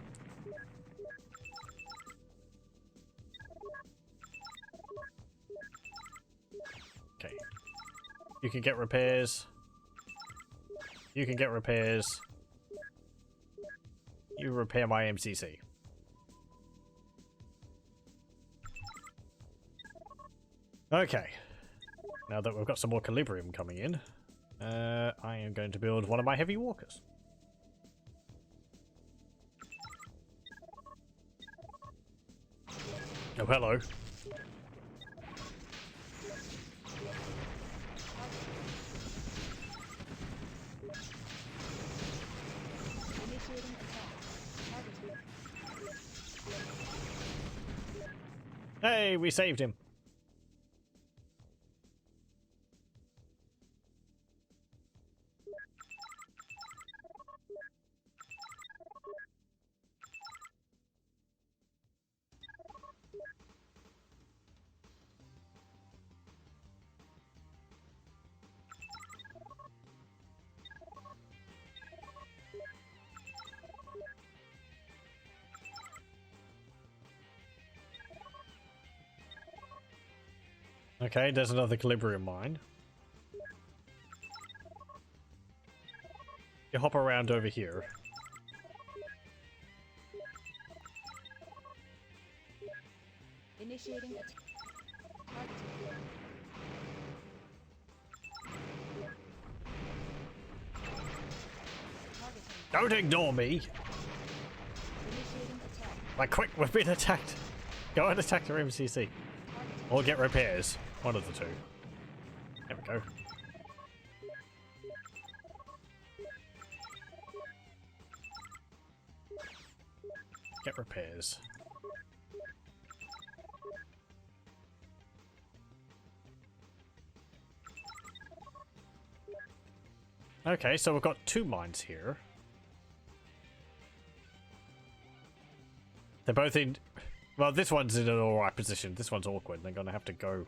Okay. You can get repairs. You can get repairs. You repair my MCC. Okay. Now that we've got some more Calibrium coming in, I am going to build one of my heavy walkers. Oh, hello. Initiating attack. Targeting. Hey, we saved him. Okay, there's another Calibrium mine. You hop around over here. Initiating attack. Targeting. Targeting. Don't ignore me! Initiating attack. Like, quick, we've been attacked! Go and attack the MCC. Targeting. Or get repairs. One of the two. There we go. Get repairs. Okay, so we've got two mines here. They're both in... Well, this one's in an alright position. This one's awkward. They're gonna have to go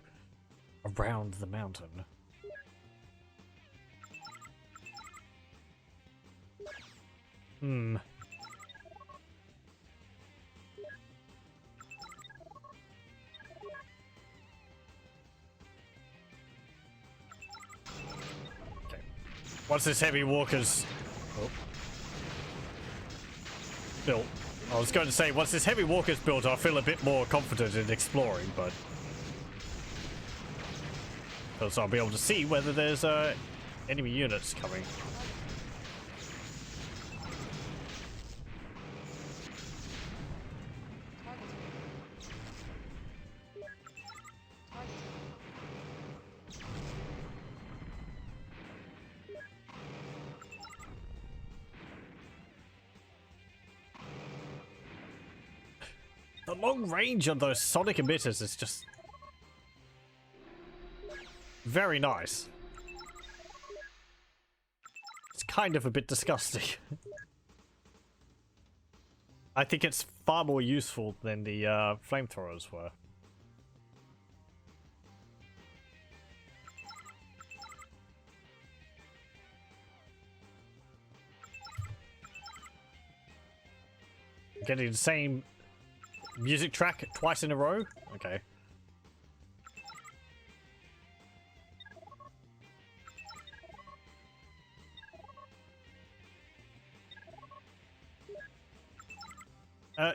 around the mountain. Hmm. Okay. Once this heavy walker's built, I was going to say, once this heavy walker's built, I'll feel a bit more confident in exploring, but... So I'll be able to see whether there's enemy units coming. Targeting. The long range on those sonic emitters is just very nice. It's kind of a bit disgusting. I think it's far more useful than the flamethrowers were. Getting the same music track twice in a row? Okay.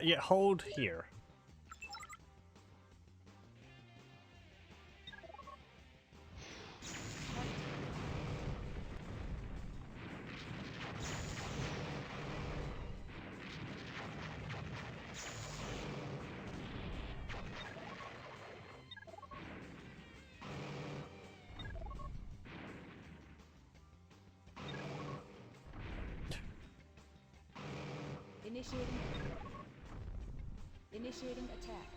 Yeah, hold here. Initiating attack.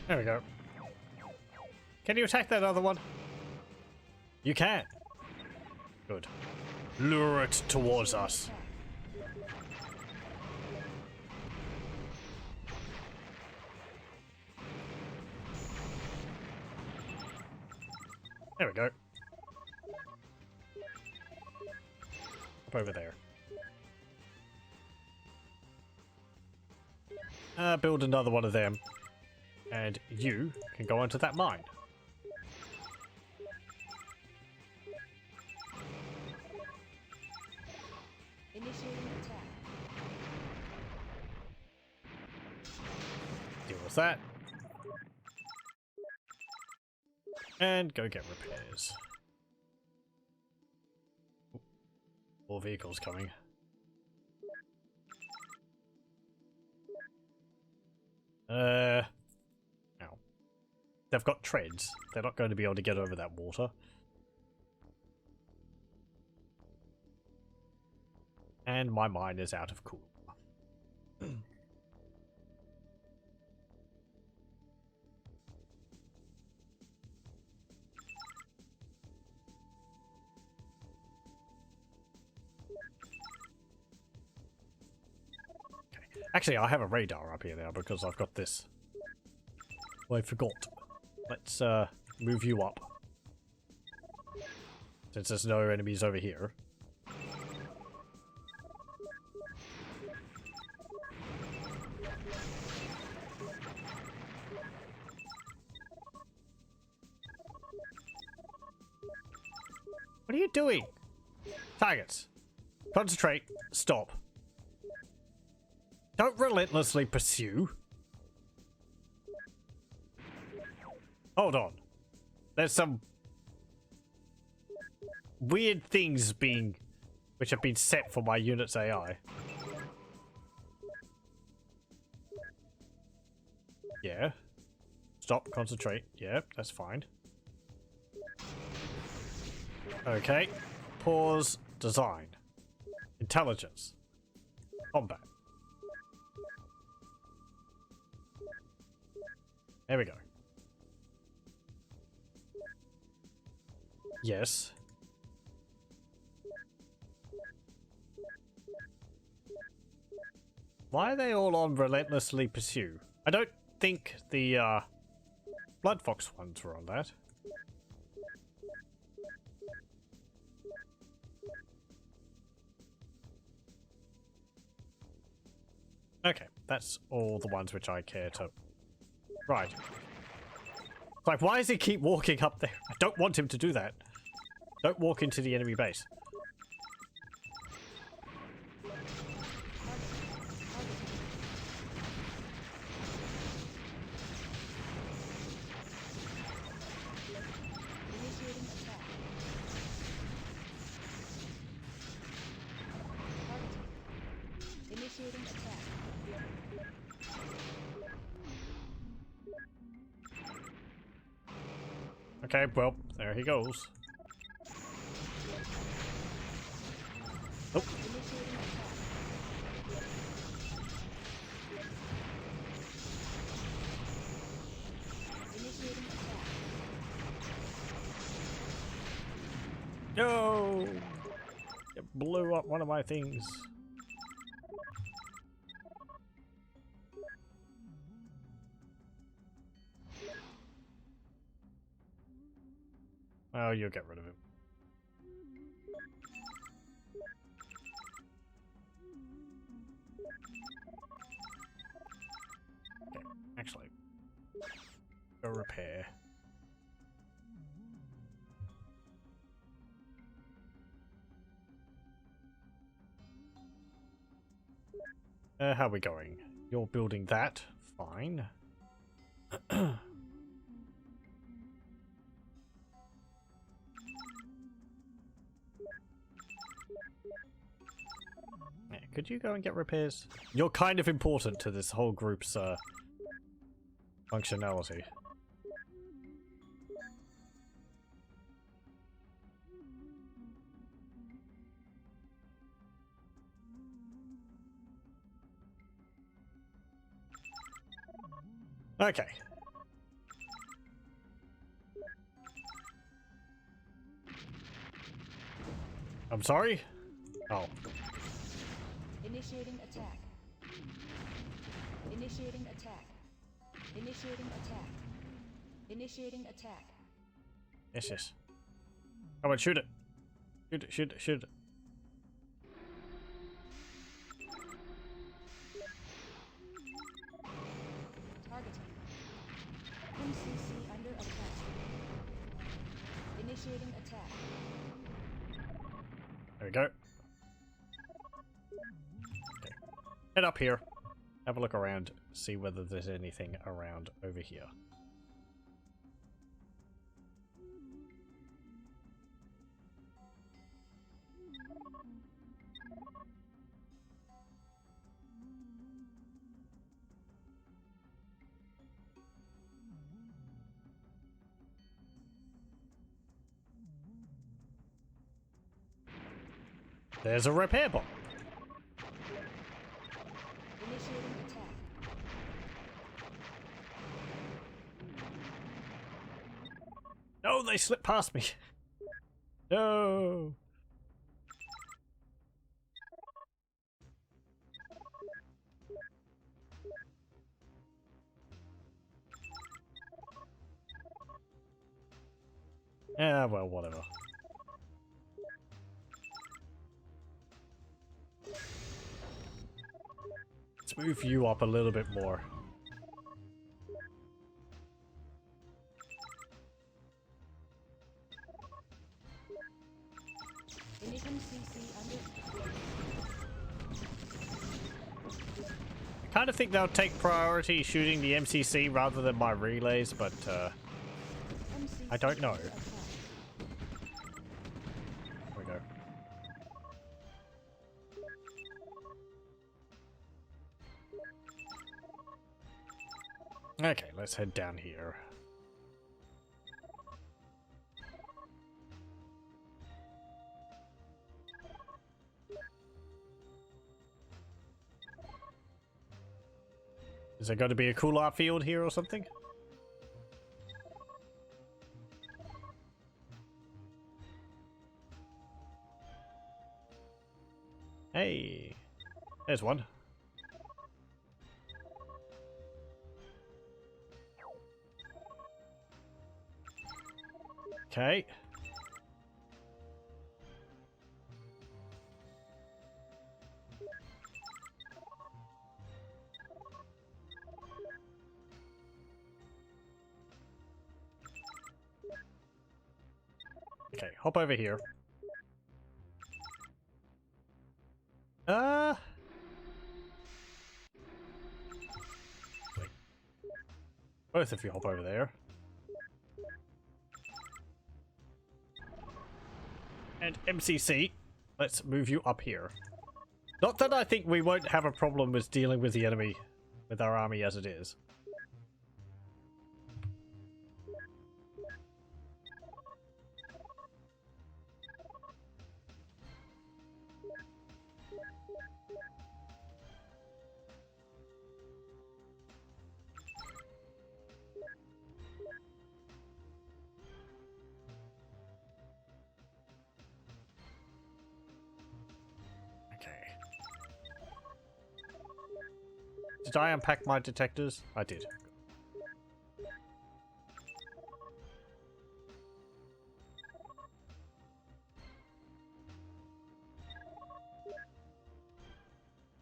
There we go. Can you attack that other one? You can. Good. Lure it towards us. There we go. Up over there. Build another one of them. And you can go onto that mine. Initiating attack. Deal with that. And go get repairs. Ooh, more vehicles coming. Ow. They've got treads. They're not going to be able to get over that water. And my mine is out of cool. Actually, I have a radar up here now because I've got this. Oh, I forgot. Let's move you up. Since there's no enemies over here. What are you doing? Targets. Concentrate. Stop. Don't relentlessly pursue. Hold on. There's some weird things which have been set for my unit's AI. Yeah. Stop, concentrate. Yeah, that's fine. Okay. Pause, design. Intelligence. Combat. There we go. Yes. Why are they all on relentlessly pursue? I don't think the Bloodfox ones were on that. Okay, that's all the ones which I care to. Right. Like, why does he keep walking up there? I don't want him to do that. Don't walk into the enemy base. Okay, well, there he goes. Oh. Initiating attack. Initiating attack. No! It blew up one of my things. Oh, you'll get rid of him. Okay, actually, go repair. How are we going? You're building that. Fine. Yeah, could you go and get repairs? You're kind of important to this whole group's functionality. Okay. I'm sorry? Oh. Initiating attack. Initiating attack. Initiating attack. Initiating attack. Yes, yes. Come on, shoot it. Shoot it, shoot it, shoot it. Targeting. MCC under attack. Initiating attack. There we go. Okay. Head up here. Have a look around. See whether there's anything around over here. There's a repair bot. Initiating attack. No, they slipped past me. No. Yeah, well, whatever. Let's move you up a little bit more. MCC under. I kind of think they'll take priority shooting the MCC rather than my relays, but MCC I don't know. under attack. There we go. Okay, let's head down here. Is there going to be a cool art field here or something? Hey, there's one. Okay. Okay, hop over here. Wait. Both of you hop over there. And MCC, let's move you up here. Not that I think we won't have a problem with dealing with the enemy, with our army as it is. Okay. Did I unpack my detectors? I did.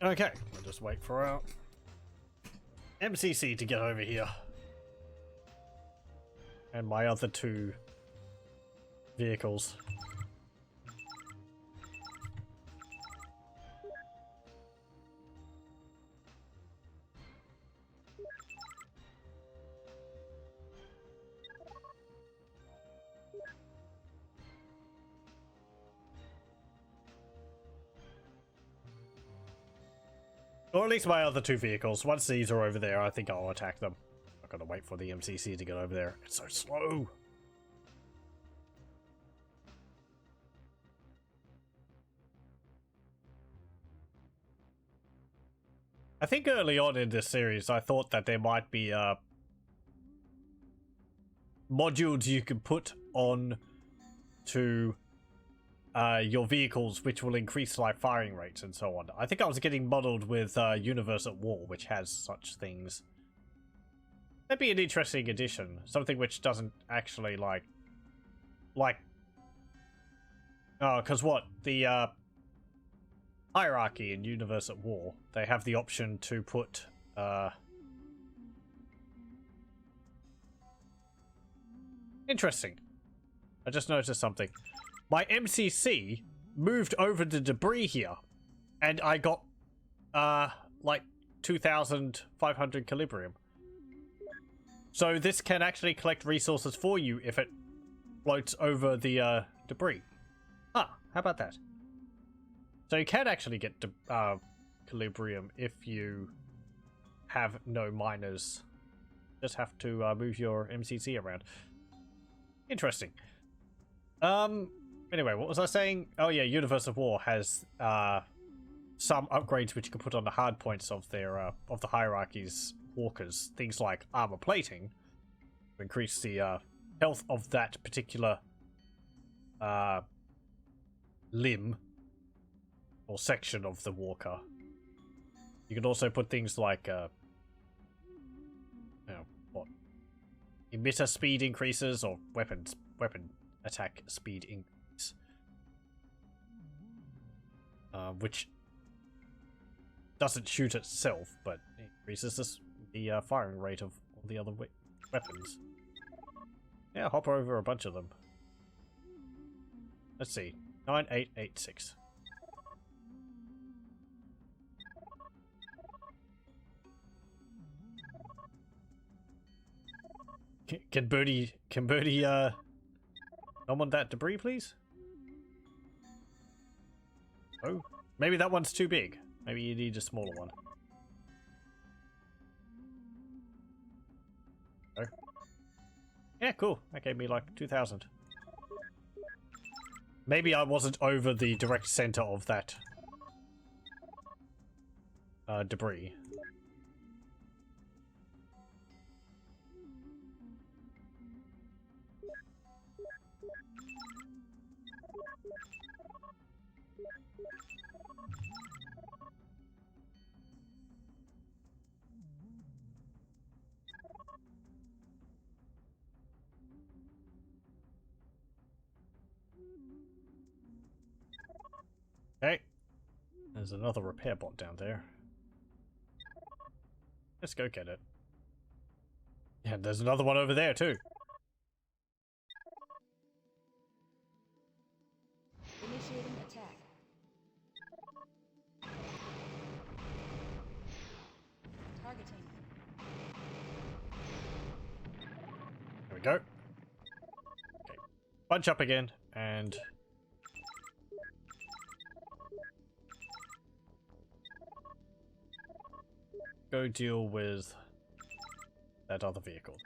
Okay, we'll just wait for our MCC to get over here. And my other two vehicles. Or at least my other two vehicles. Once these are over there, I think I'll attack them. I'm not gonna wait for the MCC to get over there. It's so slow. I think early on in this series, I thought that there might be modules you can put on to your vehicles, which will increase like firing rates and so on. I think I was getting muddled with Universe at War, which has such things. That'd be an interesting addition. Something which doesn't actually like, oh, because what the hierarchy in Universe at War, they have the option to put interesting. I just noticed something. My MCC moved over the debris here, and I got like 2,500 calibrium. So this can actually collect resources for you if it floats over the debris. Ah, how about that? So you can actually get calibrium if you have no miners. Just have to move your MCC around. Interesting. Anyway, what was I saying? Oh yeah, Universe of War has some upgrades which you can put on the hard points of their of the hierarchy's walkers. Things like armor plating to increase the health of that particular limb or section of the walker. You can also put things like you know, what, emitter speed increases or weapon attack speed increase, which doesn't shoot itself, but increases the firing rate of all the other weapons. Yeah, hop over a bunch of them. Let's see, 9886. Can Birdie come on that debris, please? Oh, maybe that one's too big. Maybe you need a smaller one. Oh. Yeah, cool. That gave me like 2,000. Maybe I wasn't over the direct center of that debris. Okay. There's another repair bot down there. Let's go get it. Yeah, there's another one over there too. Initiating attack. Targeting. There we go. Okay. Bunch up again and go deal with that other vehicle.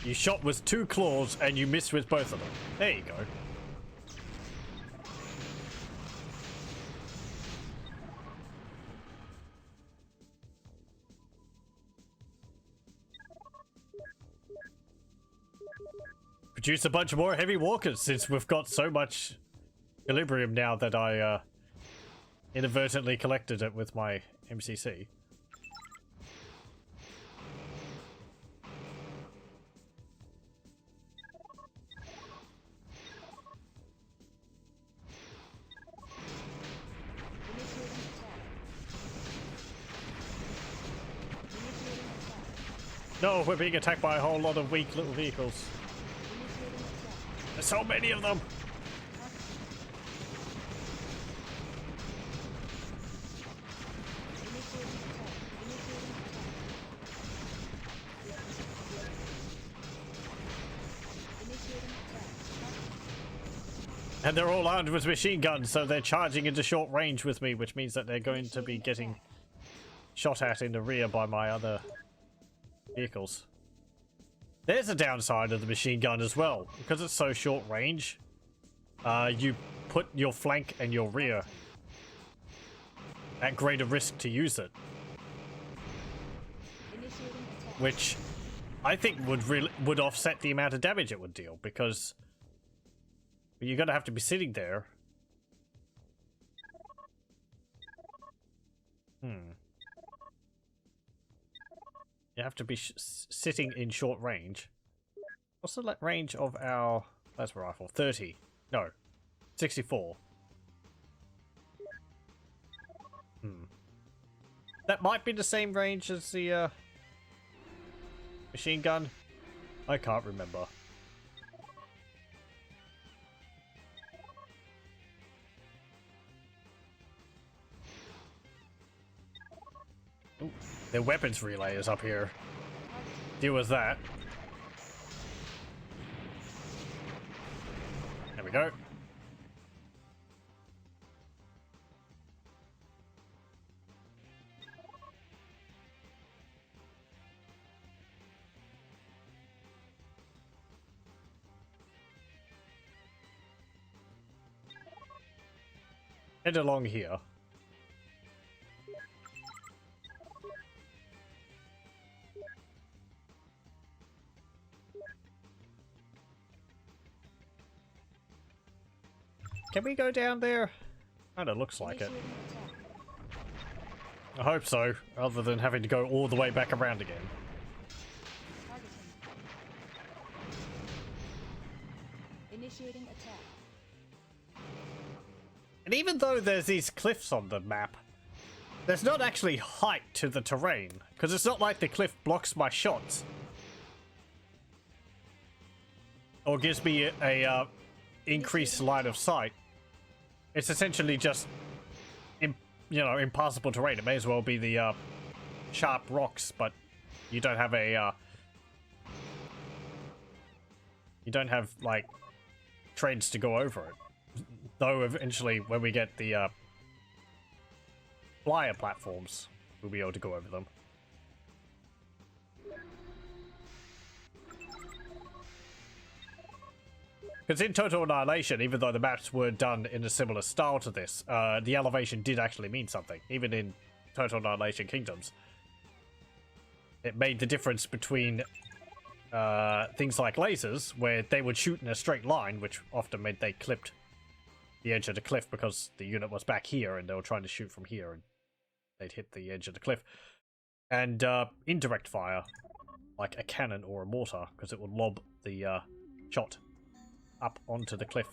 You shot with 2 claws and you missed with both of them. There you go. Produce a bunch more heavy walkers since we've got so much equilibrium now that I inadvertently collected it with my MCC. No, we're being attacked by a whole lot of weak little vehicles. There's so many of them. And they're all armed with machine guns, so they're charging into short range with me, which means that they're going to be getting shot at in the rear by my other vehicles. There's a downside of the machine gun as well. Because it's so short range, you put your flank and your rear at greater risk to use it. Which I think would offset the amount of damage it would deal, because you're gonna have to be sitting there. You have to be sitting in short range. What's the range of our plasma rifle? 30. No. 64. That might be the same range as the machine gun. I can't remember. Ooh, their weapons relay is up here. Deal with that. There we go. Head along here. Can we go down there? Kinda looks like it. I hope so, other than having to go all the way back around again. Initiating attack. And even though there's these cliffs on the map, there's not actually height to the terrain, because it's not like the cliff blocks my shots. Or gives me a increased line of sight. It's essentially just, impassable terrain. It may as well be the sharp rocks, but you don't have a you don't have like treads to go over it. Though eventually, when we get the flyer platforms, we'll be able to go over them. Because in Total Annihilation, even though the maps were done in a similar style to this, the elevation did actually mean something. Even in Total Annihilation Kingdoms. It made the difference between things like lasers, where they would shoot in a straight line, which often meant they clipped the edge of the cliff because the unit was back here and they were trying to shoot from here and they'd hit the edge of the cliff. And indirect fire, like a cannon or a mortar, because it would lob the shot up onto the cliff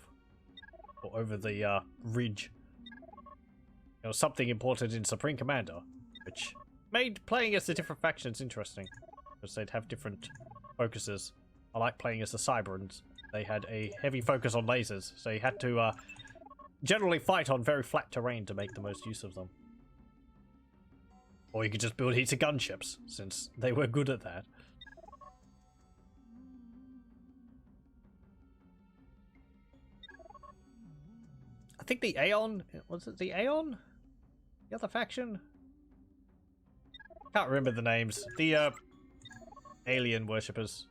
or over the ridge. There was something important in Supreme Commander, which made playing as the different factions interesting, because they'd have different focuses. I like playing as the Cyberans. They had a heavy focus on lasers, so you had to generally fight on very flat terrain to make the most use of them. Or you could just build heaps of gunships, since they were good at that. I think the Aeon, was it the Aeon? The other faction? Can't remember the names. The alien worshippers.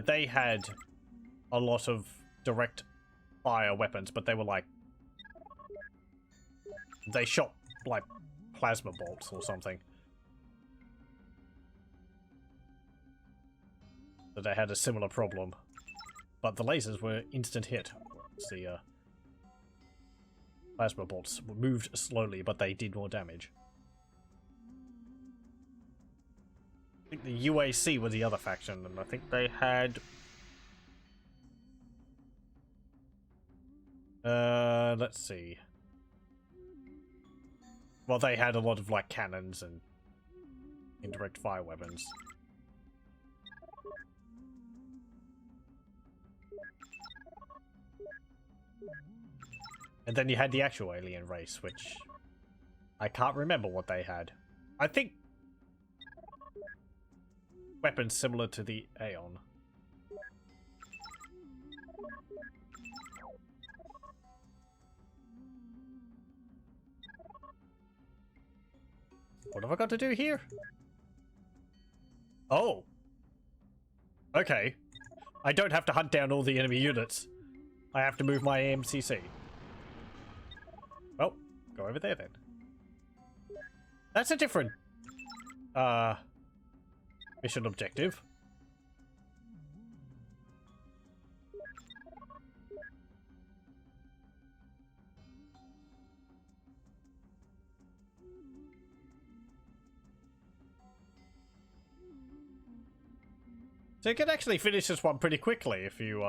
They had a lot of direct fire weapons, but they were like... They shot, like, plasma bolts or something. So they had a similar problem. But the lasers were instant hit. The plasma bolts moved slowly, but they did more damage. I think the UAC were the other faction, and I think they had... let's see. Well, they had a lot of, like, cannons and indirect fire weapons. And then you had the actual alien race, which I can't remember what they had. I think weapons similar to the Aeon. What have I got to do here? Oh. Okay. I don't have to hunt down all the enemy units. I have to move my AMCC. Well, go over there then. That's a different mission objective. So you could actually finish this one pretty quickly if you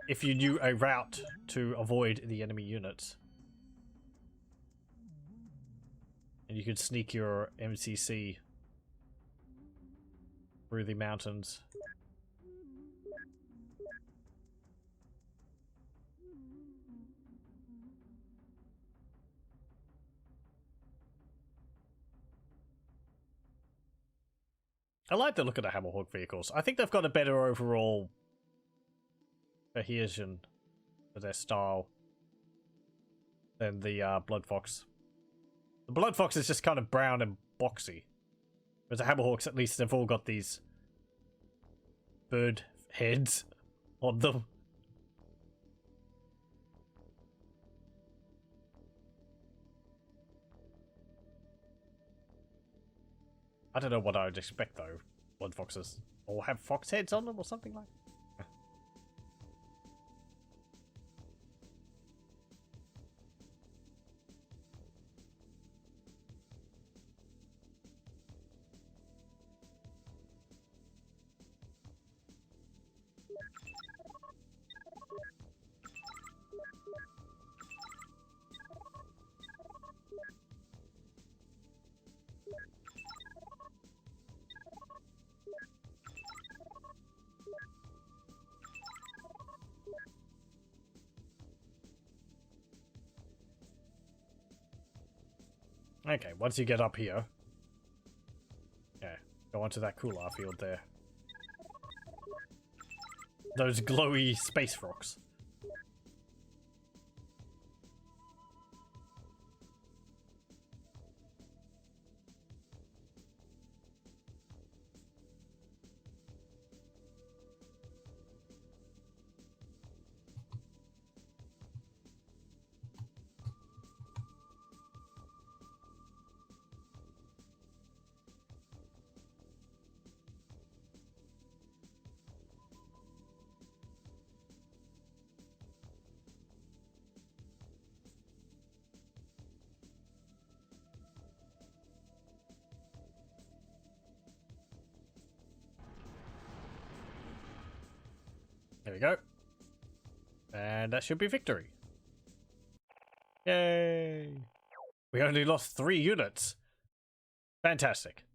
if you knew a route to avoid the enemy units. And you could sneak your MCC through the mountains. I like the look of the Hammerhawk vehicles. I think they've got a better overall cohesion for their style than the Bloodfox. The Bloodfox is just kind of brown and boxy. Whereas the Hammerhawks, at least, they've all got these bird heads on them. I don't know what I would expect, though. Bloodfoxes all have fox heads on them or something like that. Okay, once you get up here, yeah, go onto that couloir field there. Those glowy space rocks. There we go. And that should be victory. Yay! We only lost 3 units. Fantastic.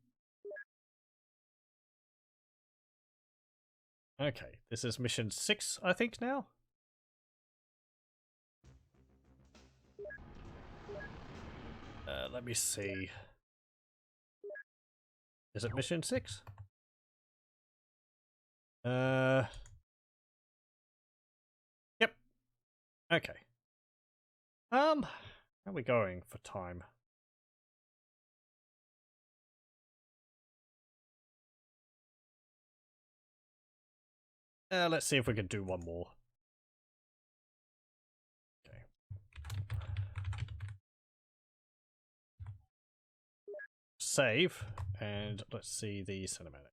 Okay, this is mission 6, I think, now? Let me see. Is it mission 6? Yep. Okay. How are we going for time? Let's see if we can do one more. Okay. Save, and let's see the cinematic.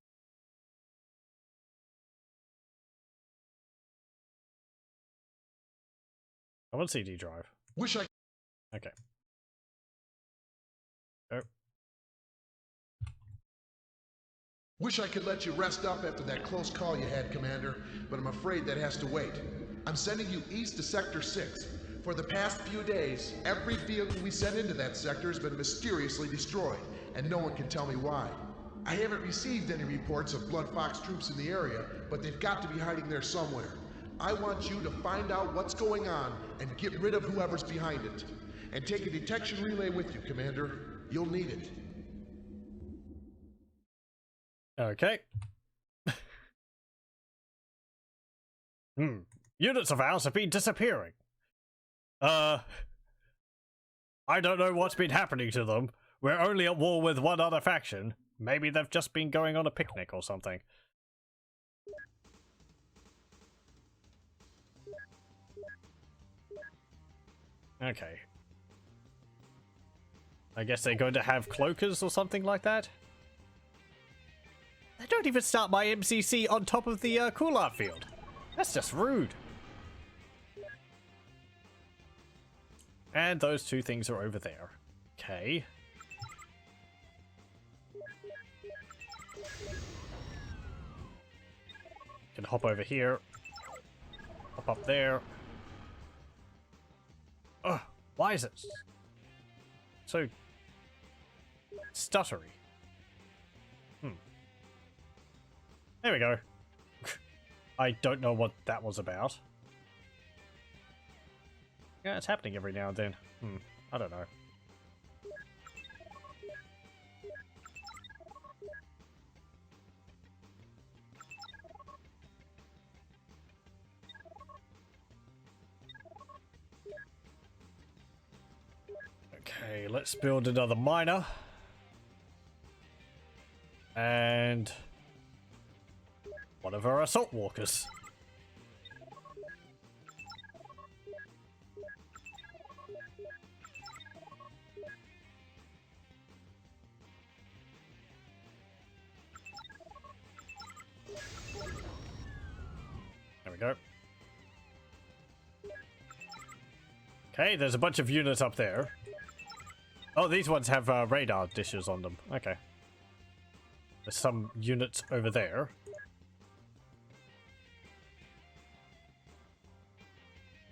I want CD drive. Wish I... Okay. Oh. Wish I could let you rest up after that close call you had, Commander, but I'm afraid that has to wait. I'm sending you east to Sector 6. For the past few days, every vehicle we sent into that sector has been mysteriously destroyed, and no one can tell me why. I haven't received any reports of Bloodfox troops in the area, but they've got to be hiding there somewhere. I want you to find out what's going on and get rid of whoever's behind it. And take a detection relay with you, Commander. You'll need it. Okay. Units of ours have been disappearing. I don't know what's been happening to them. We're only at war with one other faction. Maybe they've just been going on a picnic or something. Okay. I guess they're going to have cloakers or something like that? They don't even start my MCC on top of the cool art field. That's just rude. And those two things are over there. Okay. Can hop over here. Hop up there. Ugh, why is it so stuttery? There we go. I don't know what that was about. Yeah, it's happening every now and then. I don't know. Okay, let's build another miner. And one of our assault walkers. There we go. Okay, there's a bunch of units up there. Oh, these ones have radar dishes on them. Okay. There's some units over there.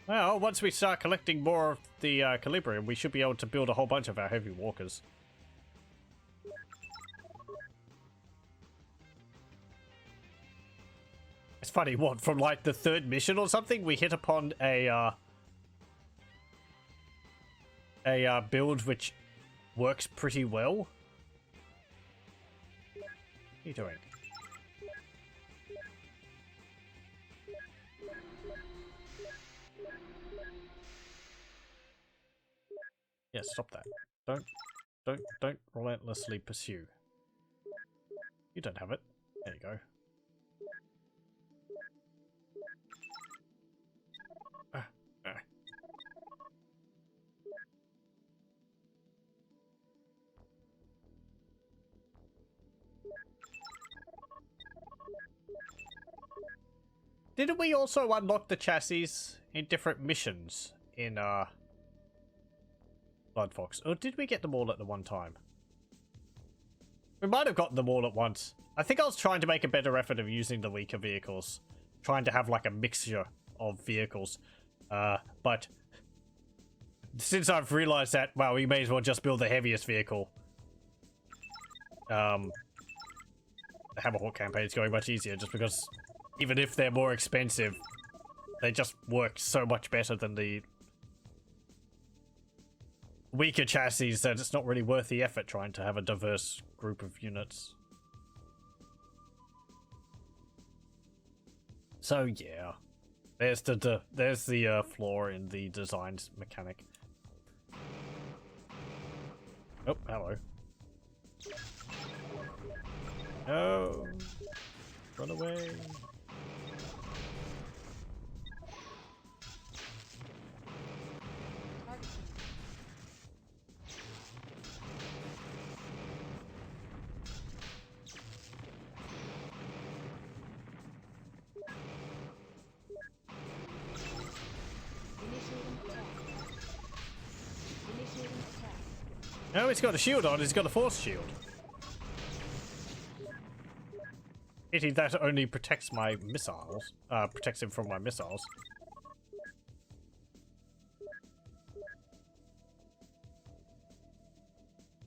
Well, once we start collecting more of the Calibrium, we should be able to build a whole bunch of our heavy walkers. It's funny, what, from like the third mission or something, we hit upon a build which works pretty well. What are you doing? Yeah, stop that. Don't relentlessly pursue. You don't have it. There you go. Didn't we also unlock the chassis in different missions in Bloodfox? Or did we get them all at the one time? We might have gotten them all at once. I think I was trying to make a better effort of using the weaker vehicles. Trying to have like a mixture of vehicles. But since I've realized that, well, we may as well just build the heaviest vehicle. The Hammerhawk campaign is going much easier just because even if they're more expensive, they just work so much better than the weaker chassis that it's not really worth the effort trying to have a diverse group of units. So yeah, there's the flaw in the design mechanic. Oh, hello. No, run away. No, he's got a shield on. He's got a force shield. Pity that only protects my missiles. Protects him from my missiles.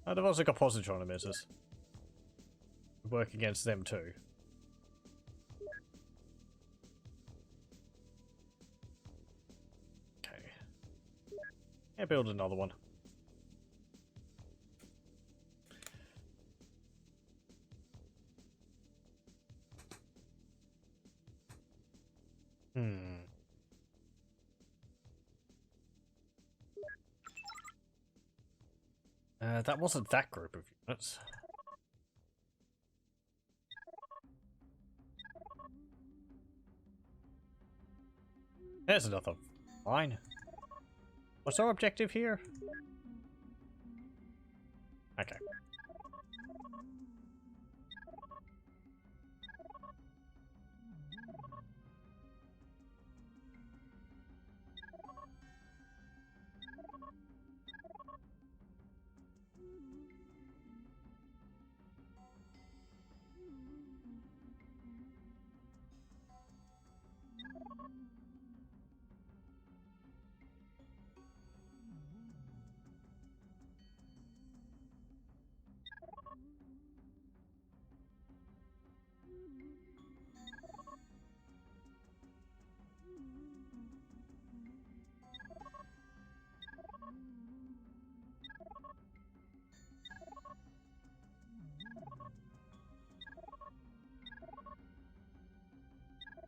Oh, they've also got positron emitters. Work against them too. Okay. Yeah, build another one. That wasn't that group of units. There's another line. What's our objective here? Okay.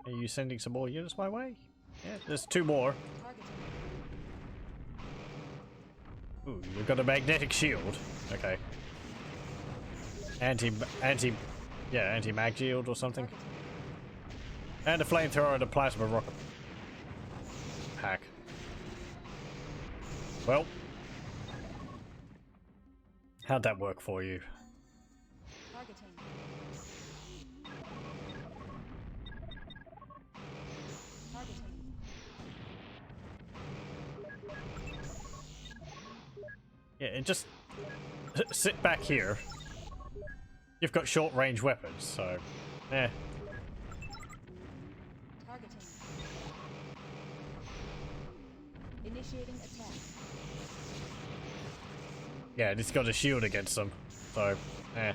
Are you sending some more units my way? Yeah, there's two more. Ooh, you've got a magnetic shield. Okay. Anti-mag shield or something. And a flamethrower and a plasma rocket pack. Well, how'd that work for you? Yeah, and just sit back here. You've got short range weapons, so eh. Targeting. Initiating attack. Yeah, and it's got a shield against them, so eh.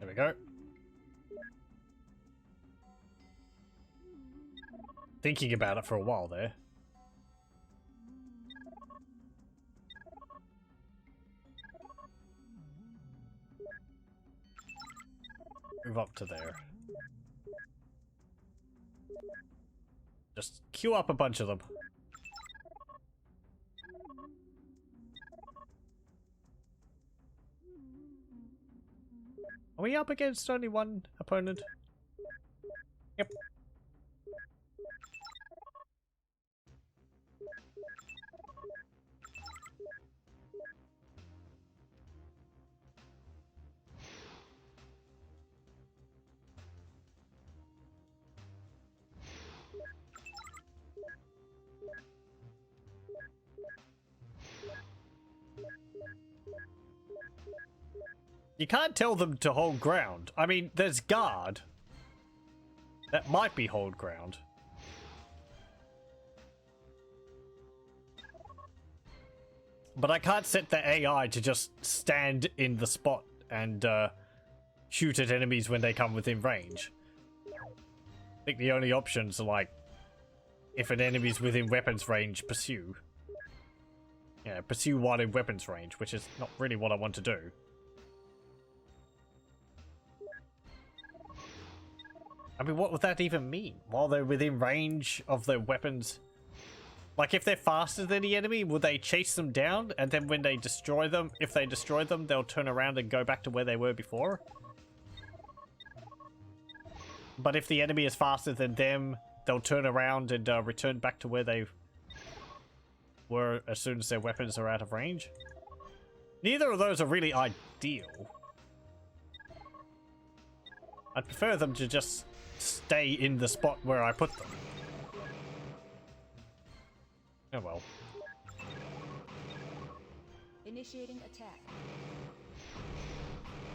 There we go. Thinking about it for a while there. Move up to there. Just queue up a bunch of them. Are we up against only one opponent? Yep. You can't tell them to hold ground. I mean, there's guard. That might be hold ground. But I can't set the AI to just stand in the spot and shoot at enemies when they come within range. I think the only options are like, if an enemy's within weapons range, pursue. Yeah, pursue while in weapons range, which is not really what I want to do. I mean, what would that even mean? While they're within range of their weapons? Like, if they're faster than the enemy, will they chase them down? And then when they destroy them, if they destroy them, they'll turn around and go back to where they were before? But if the enemy is faster than them, they'll turn around and return back to where they were as soon as their weapons are out of range? Neither of those are really ideal. I'd prefer them to just stay in the spot where I put them. Oh well. Initiating attack.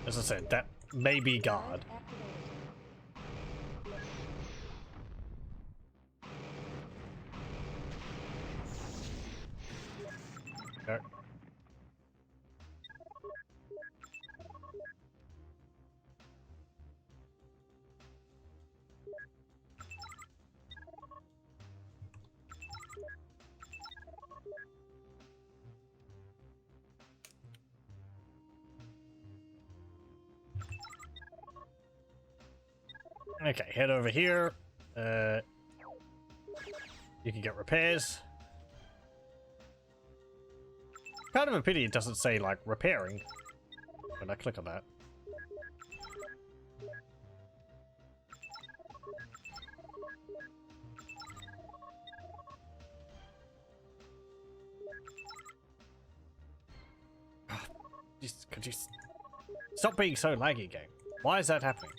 As I said, that may be guard. Okay. Okay, head over here. You can get repairs. Kind of a pity it doesn't say, like, repairing when I click on that. Could you stop being so laggy, game? Why is that happening?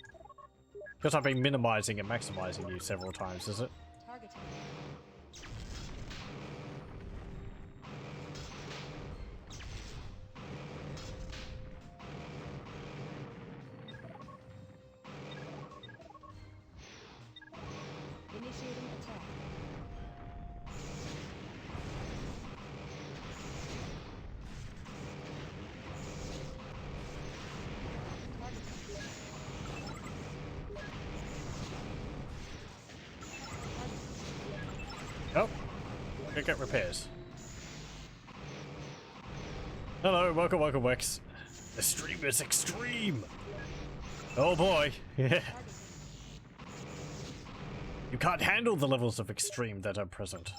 Because I've been minimizing and maximizing you several times, is it? Targeting. Initiating attack. Oh, go get repairs. Hello, welcome, Wex. The stream is extreme. Oh boy, yeah. You can't handle the levels of extreme that are present.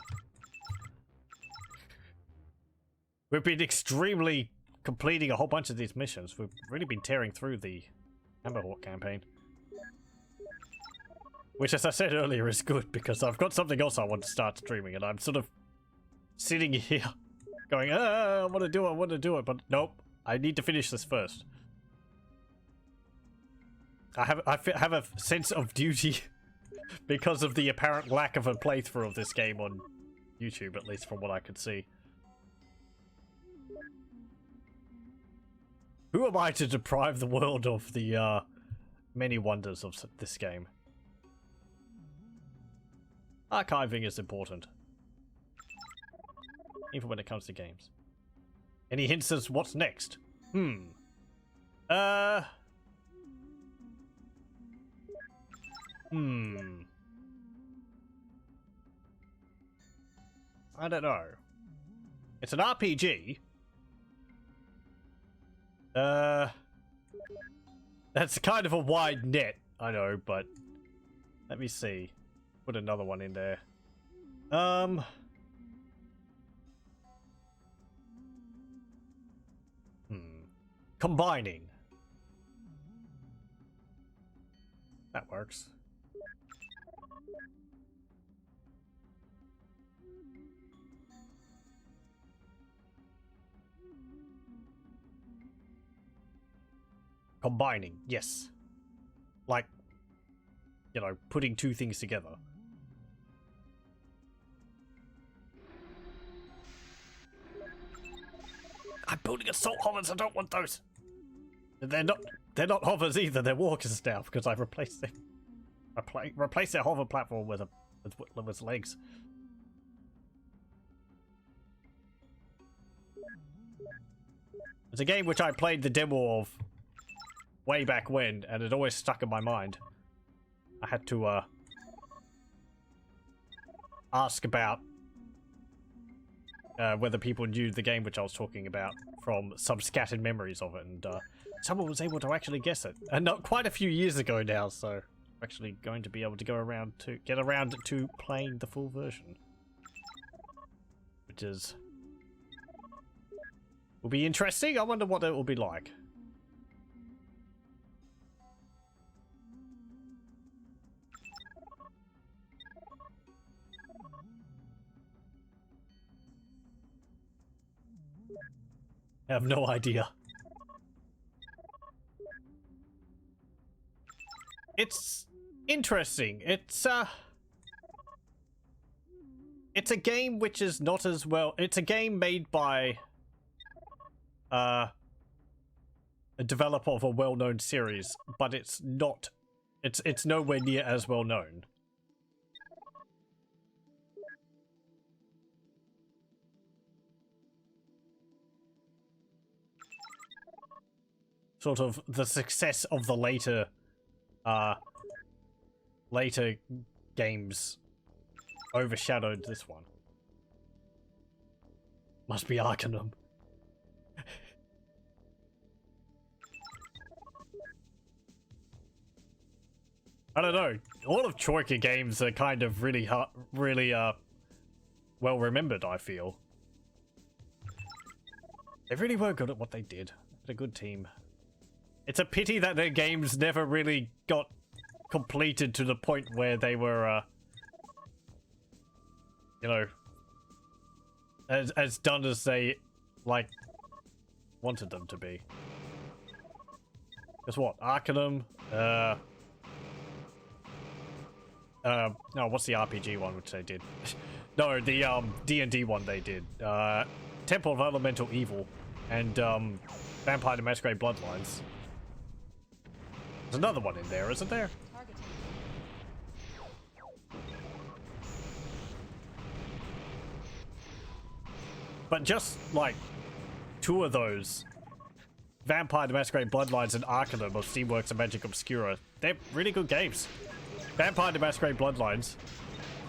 We've been extremely completing a whole bunch of these missions. We've really been tearing through the Hammerhawk campaign. Which, as I said earlier, is good, because I've got something else I want to start streaming, and I'm sort of sitting here going, I want to do it, but nope, I need to finish this first. I have a sense of duty because of the apparent lack of a playthrough of this game on YouTube, at least from what I could see. Who am I to deprive the world of the many wonders of this game? Archiving is important. Even when it comes to games. Any hints as what's next? I don't know. It's an RPG. That's kind of a wide net, I know, but let me see. Put another one in there. Combining. That works. Combining, yes. Like, you know, putting two things together. I'm building assault hovers, I don't want those. They're not hovers either, they're walkers now, because I've replaced them. Replaced their hover platform with legs. It's a game which I played the demo of way back when, and it always stuck in my mind. I had to ask about whether people knew the game which I was talking about from some scattered memories of it, and someone was able to actually guess it. And not quite a few years ago now, so I'm actually going to be able to get around to playing the full version. characters. Will be interesting. I wonder what it will be like. I have no idea. It's interesting. It's a game which is not as well. It's a game made by a developer of a well-known series, but it's not. It's nowhere near as well known. Sort of the success of the later games overshadowed this one. Must be Arcanum. I don't know. All of Troika games are kind of really well remembered, I feel. They really were good at what they did. They're a good team. It's a pity that their games never really got completed to the point where they were, you know, as done as they, like, wanted them to be. Guess what? Arcanum, no, what's the RPG one which they did? No, the, D&D one they did. Temple of Elemental Evil and, Vampire the Masquerade Bloodlines. There's another one in there, isn't there? But just, like, two of those, Vampire the Masquerade Bloodlines and Arcanum of Steamworks and Magic Obscura, they're really good games. Vampire the Masquerade Bloodlines,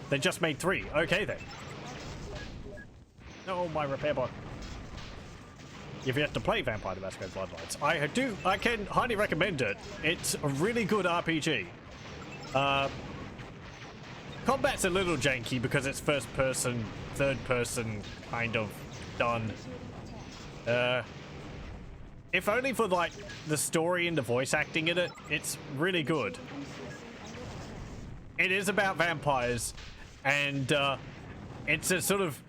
they just made 3. Okay, then. Oh, my repair bot. If you have to play Vampire the Masquerade Bloodlines, I can highly recommend it. It's a really good RPG. Combat's a little janky because it's first person, third person kind of done. If only for like the story and the voice acting in it, it's really good. It is about vampires, and it's a sort of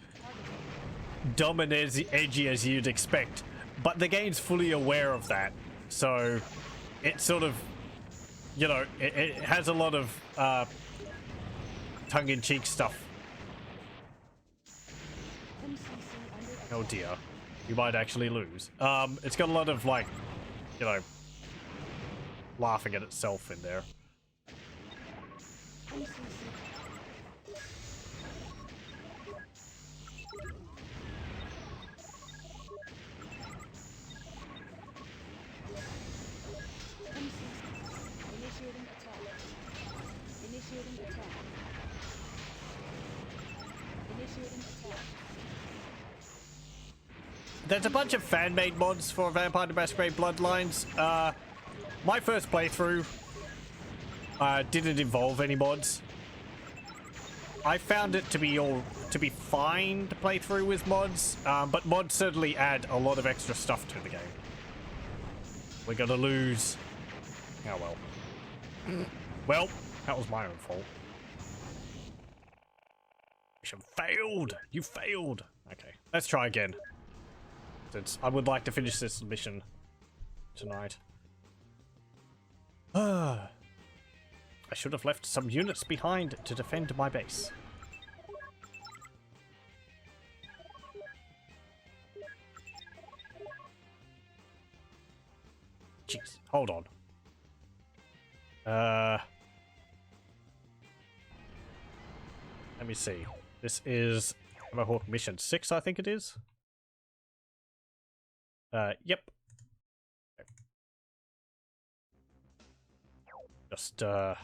dumb and edgy as you'd expect, but the game's fully aware of that, so it's sort of, you know, it has a lot of tongue-in-cheek stuff. Oh dear, you might actually lose. It's got a lot of, like, you know, laughing at itself in there. There's a bunch of fan-made mods for Vampire the Masquerade Bloodlines. My first playthrough didn't involve any mods. I found it to be fine to play through with mods, but mods certainly add a lot of extra stuff to the game. We're gonna lose. Oh well. Well, that was my own fault. Mission failed! You failed! Okay, let's try again. Since I would like to finish this mission tonight. I should have left some units behind to defend my base. Jeez, hold on. Let me see. This is Hammerhawk Mission 6, I think it is. Yep. Just, there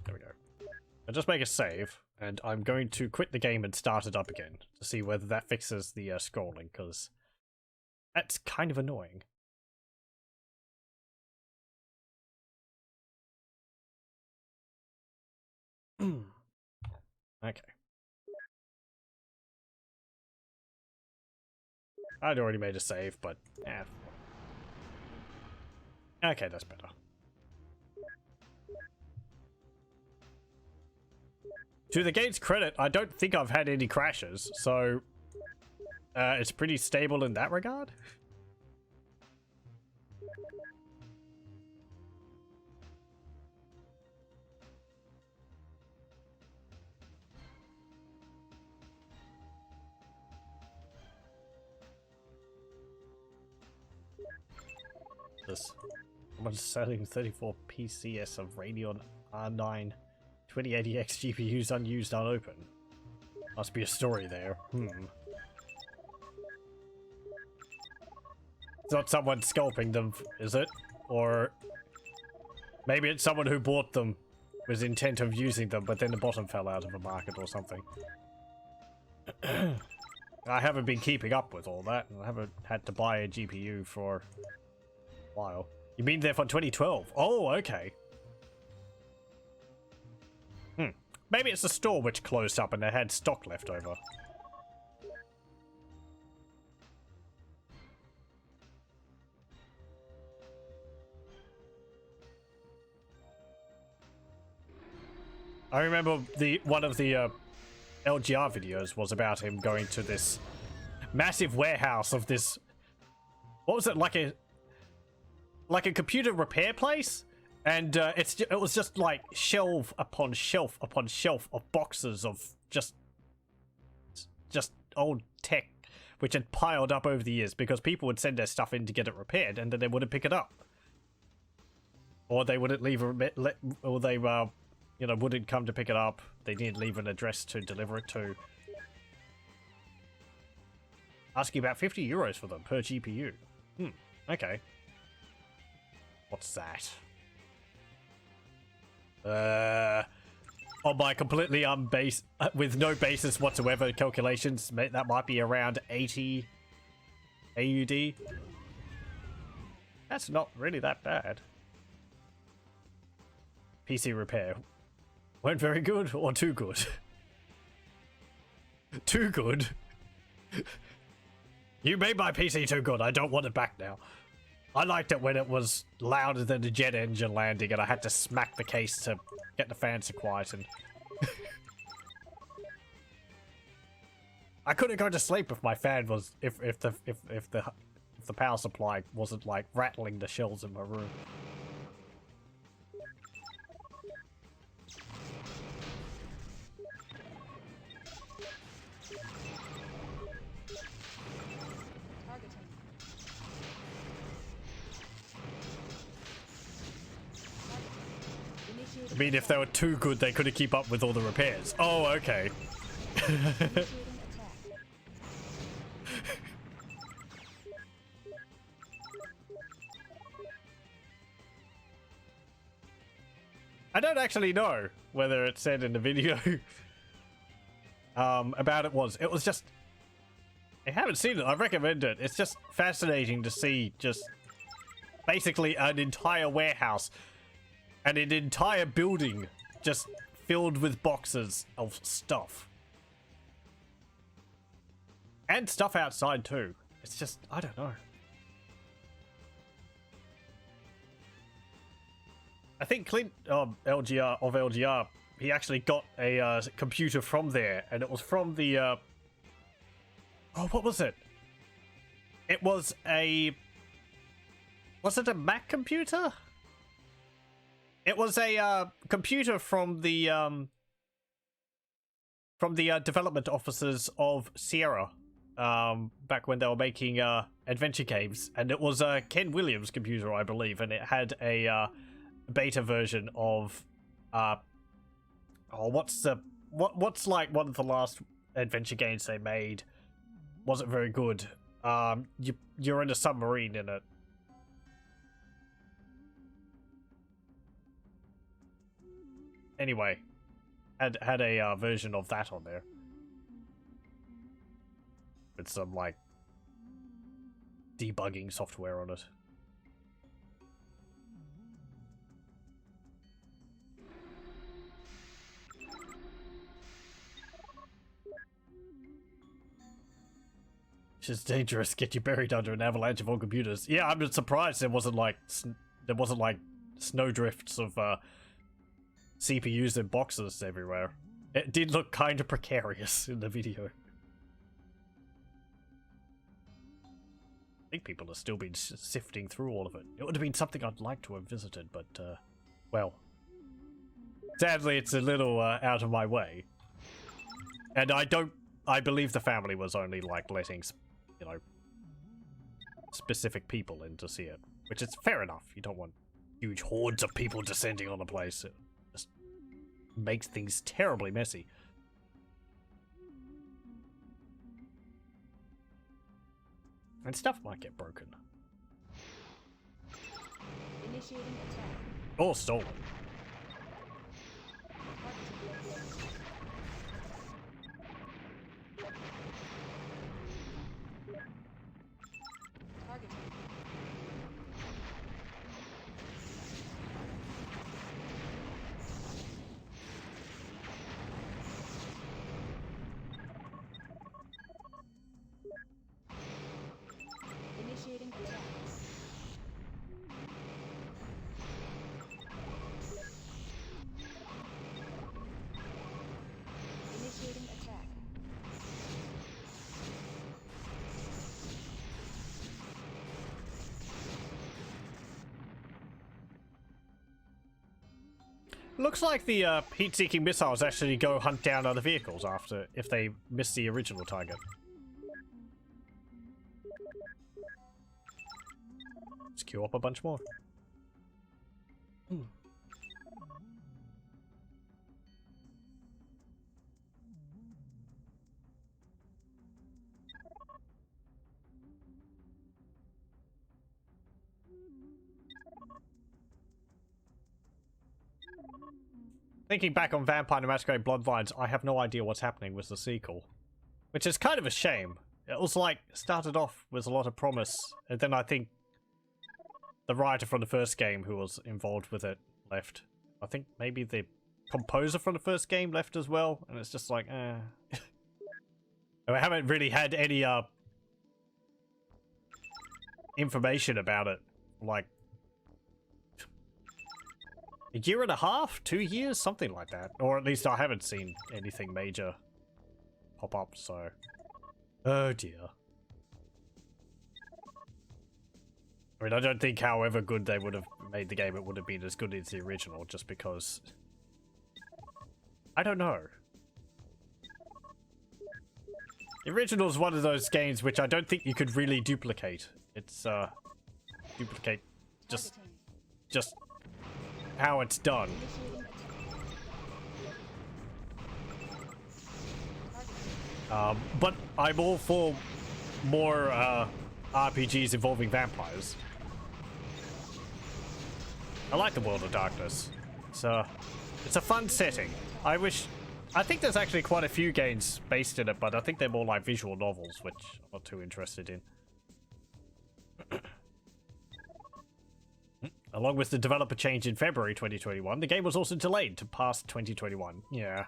we go. I'll just make a save, and I'm going to quit the game and start it up again to see whether that fixes the scrolling, because that's kind of annoying. Okay. I'd already made a save, but yeah. Okay, that's better. To the game's credit, I don't think I've had any crashes, so it's pretty stable in that regard. This someone's selling 34 PCS of Radeon R9 2080X GPUs unused, unopened. Must be a story there. It's not someone scalping them, is it? Or maybe it's someone who bought them with intent of using them, but then the bottom fell out of the market or something. I haven't been keeping up with all that, and I haven't had to buy a GPU for a while. You mean they're from 2012? Oh, okay. Maybe it's the store which closed up and they had stock left over. I remember one of the LGR videos was about him going to this massive warehouse of this, what was it, like a computer repair place, and it was just like shelf upon shelf upon shelf of boxes of just old tech which had piled up over the years because people would send their stuff in to get it repaired and then they wouldn't pick it up, or they wouldn't leave or they wouldn't come to pick it up. They didn't leave an address to deliver it to. Asking about 50 euros for them per GPU. Okay. What's that? On my completely with no basis whatsoever calculations, that might be around 80 AUD. That's not really that bad. PC repair. Weren't very good or too good? Too good? You made my PC too good. I don't want it back now. I liked it when it was louder than the jet engine landing and I had to smack the case to get the fans to quieten. I couldn't go to sleep if my fan was if the power supply wasn't like rattling the shells in my room. I mean, if they were too good, they couldn't keep up with all the repairs. Oh, okay. I don't actually know whether it said in the video about it was. It was just... I haven't seen it. I recommend it. It's just fascinating to see just basically an entire warehouse and an entire building just filled with boxes of stuff. And stuff outside too. It's just, I don't know. I think Clint LGR, he actually got a computer from there, and it was from the oh, what was it? It was it a Mac computer? It was a computer from the development offices of Sierra, back when they were making adventure games, and it was a Ken Williams computer, I believe, and it had a beta version of what's like one of the last adventure games they made. Wasn't very good. You're in a submarine in it. Anyway, had a version of that on there with some like debugging software on it. is dangerous. Get you buried under an avalanche of old computers. Yeah, I'm surprised there wasn't like snowdrifts of CPUs and boxes everywhere. It did look kind of precarious in the video. I think people have still been sifting through all of it. It would have been something I'd like to have visited, but well, sadly it's a little out of my way. And I believe the family was only like letting, you know, specific people in to see it, which is fair enough. You don't want huge hordes of people descending on a place. It just makes things terribly messy. And stuff might get broken. Initiating attack. Or stolen. Targeting. Initiating attack. Initiating attack. Looks like the heat-seeking missiles actually go hunt down other vehicles after if they miss the original target. Let's queue up a bunch more. Thinking back on Vampire the Masquerade Bloodlines, I have no idea what's happening with the sequel. Which is kind of a shame. It was like, started off with a lot of promise, and then I think the writer from the first game who was involved with it left. I think maybe the composer from the first game left as well, and it's just like, I haven't really had any information about it, like a year and a half, 2 years, something like that. Or at least I haven't seen anything major pop up, so... Oh dear. I mean, I don't think however good they would have made the game, it would have been as good as the original, just because... I don't know. The original is one of those games which I don't think you could really duplicate. It's, duplicate just how it's done. But I'm all for more RPGs involving vampires. I like the World of Darkness. It's a fun setting. I think there's actually quite a few games based in it, but I think they're more like visual novels, which I'm not too interested in. Along with the developer change in February 2021, the game was also delayed to past 2021. Yeah.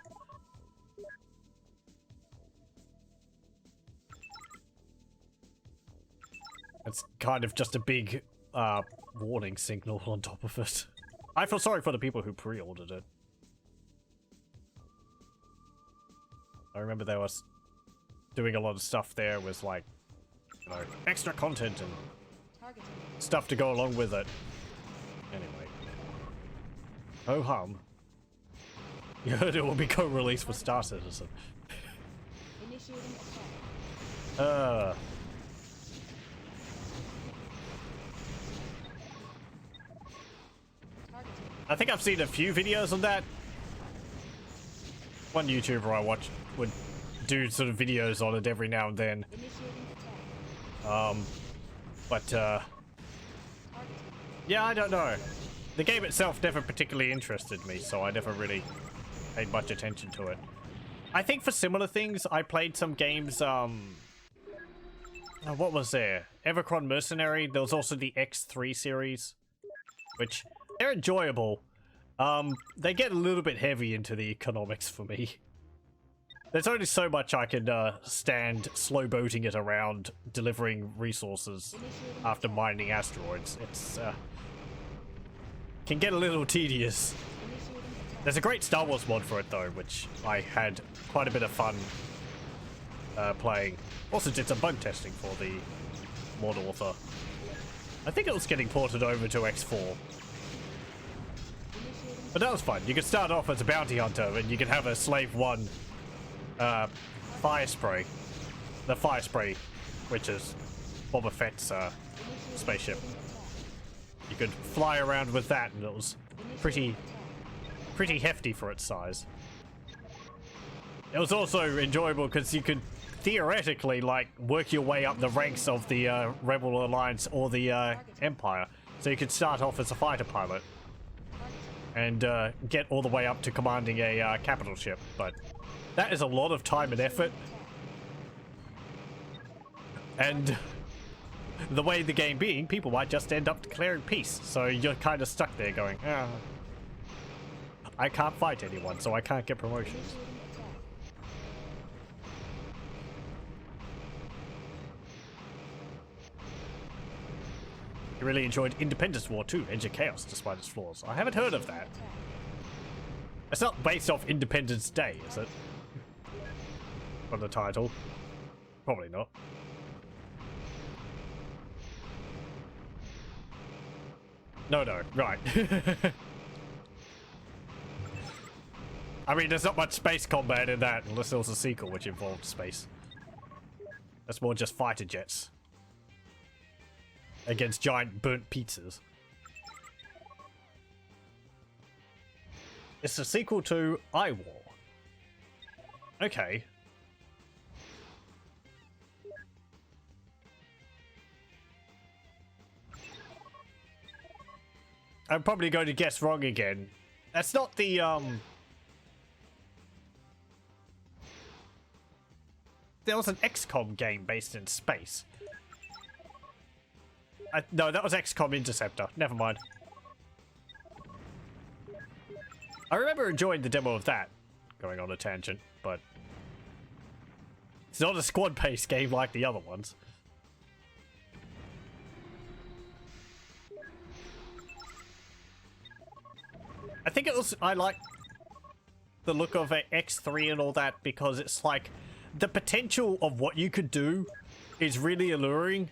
It's kind of just a big warning signal on top of it. I feel sorry for the people who pre-ordered it. I remember they was doing a lot of stuff there with like, you know, extra content and stuff to go along with it. Anyway. Ho hum. You heard it will be co-released with Star Citizen. I think I've seen a few videos on that. One YouTuber I watch would do sort of videos on it every now and then. Yeah, I don't know. The game itself never particularly interested me, so I never really paid much attention to it. I think for similar things, I played some games, what was there? Evercron Mercenary. There was also the X3 series, which they're enjoyable. They get a little bit heavy into the economics for me. There's only so much I can stand slow boating it around, delivering resources after mining asteroids. It's can get a little tedious. There's a great Star Wars mod for it though, which I had quite a bit of fun playing. Also did some bug testing for the mod author. I think it was getting ported over to X4. But that was fun. You could start off as a bounty hunter and you can have a Slave 1 fire spray. The fire spray, which is Boba Fett's spaceship. You could fly around with that and it was pretty hefty for its size. It was also enjoyable because you could theoretically like work your way up the ranks of the Rebel Alliance or the Empire. So you could start off as a fighter pilot and get all the way up to commanding a capital ship, but that is a lot of time and effort. And the way the game being, people might just end up declaring peace, so you're kind of stuck there going, I can't fight anyone, so I can't get promotions. I really enjoyed Independence War 2, Edge of Chaos, despite its flaws. I haven't heard of that. It's not based off Independence Day, is it? From the title. Probably not. No, right. I mean, there's not much space combat in that, unless there was a sequel which involved space. That's more just fighter jets. Against giant burnt pizzas. It's a sequel to iWar. Okay. I'm probably going to guess wrong again. That's not the, There was an XCOM game based in space. No, that was XCOM Interceptor. Never mind. I remember enjoying the demo of that. Going on a tangent, but it's not a squad-based game like the other ones. I think it was... I like the look of X3 and all that because it's like the potential of what you could do is really alluring.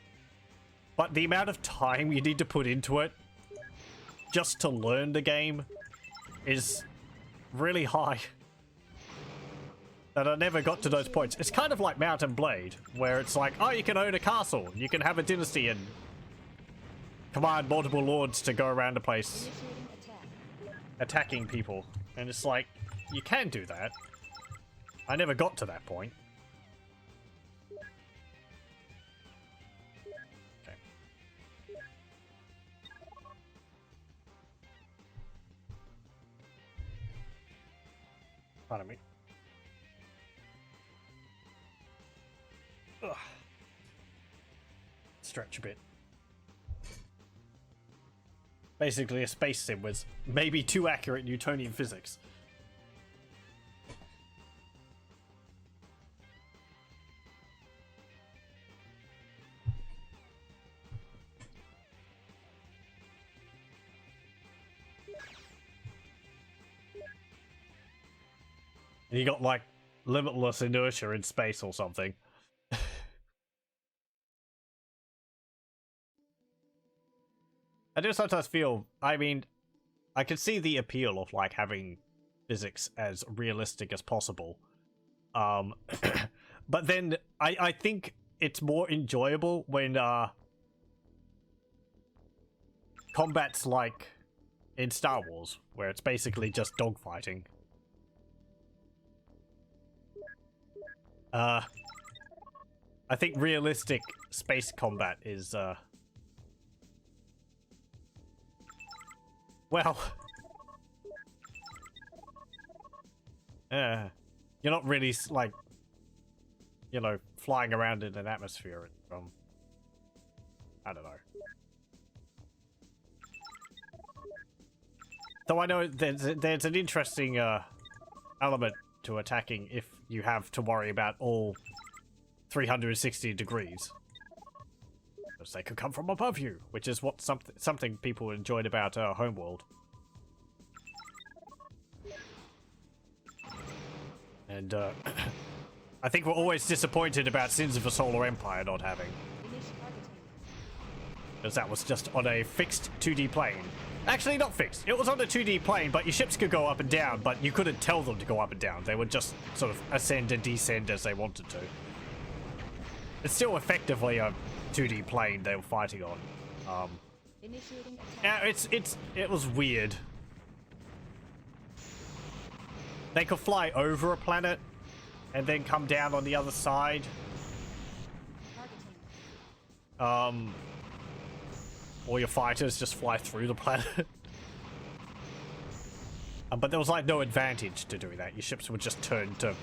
But the amount of time you need to put into it just to learn the game is really high. And I never got to those points. It's kind of like Mount and Blade, where it's like, oh, you can own a castle, you can have a dynasty and command multiple lords to go around the place attacking people. And it's like, you can do that. I never got to that point. Pardon me. Ugh. Stretch a bit. Basically a space sim with maybe too accurate Newtonian physics. And you got like limitless inertia in space or something. I do sometimes feel, I mean, I can see the appeal of like having physics as realistic as possible. But then I think it's more enjoyable when combat's like in Star Wars, where it's basically just dogfighting. I think realistic space combat is, well, you're not really, like, you know, flying around in an atmosphere from, I don't know. Though I know there's an interesting, element to attacking if you have to worry about all 360 degrees. Because they could come from above you, which is what something people enjoyed about Homeworld. And I think we're always disappointed about Sins of a Solar Empire not having. Because that was just on a fixed 2D plane. Actually, not fixed. It was on a 2D plane, but your ships could go up and down, but you couldn't tell them to go up and down. They would just sort of ascend and descend as they wanted to. It's still effectively a 2D plane they were fighting on. Yeah, it was weird. They could fly over a planet and then come down on the other side. Or your fighters just fly through the planet. But there was like no advantage to doing that. Your ships would just turn to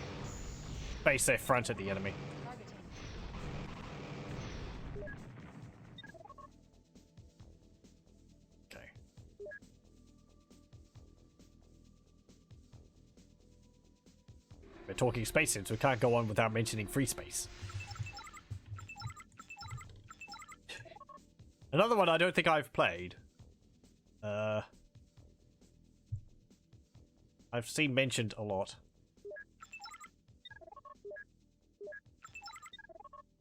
face their front at the enemy. Okay. We're talking space sims, we can't go on without mentioning free space. Another one I don't think I've played. I've seen mentioned a lot.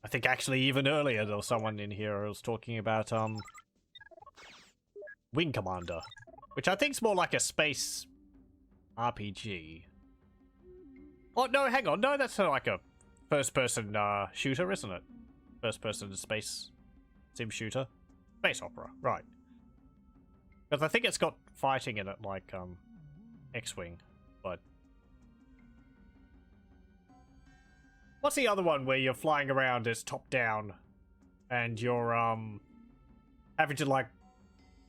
I think actually even earlier there was someone in here who was talking about Wing Commander, which I think is more like a space RPG. Oh no, hang on, no, that's like a first-person shooter, isn't it? First-person space sim shooter. Space opera, right. Because I think it's got fighting in it like X-Wing, but... What's the other one where you're flying around as top-down and you're having to like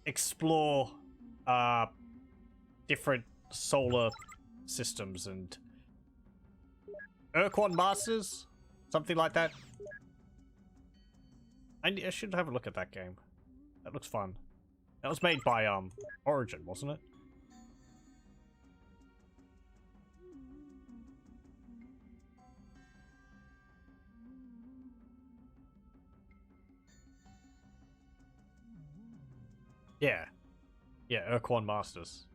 explore different solar systems and... Urquan Masters? Something like that? I should have a look at that game. That looks fun. That was made by Origin, wasn't it? Yeah. Yeah, Urquan Masters.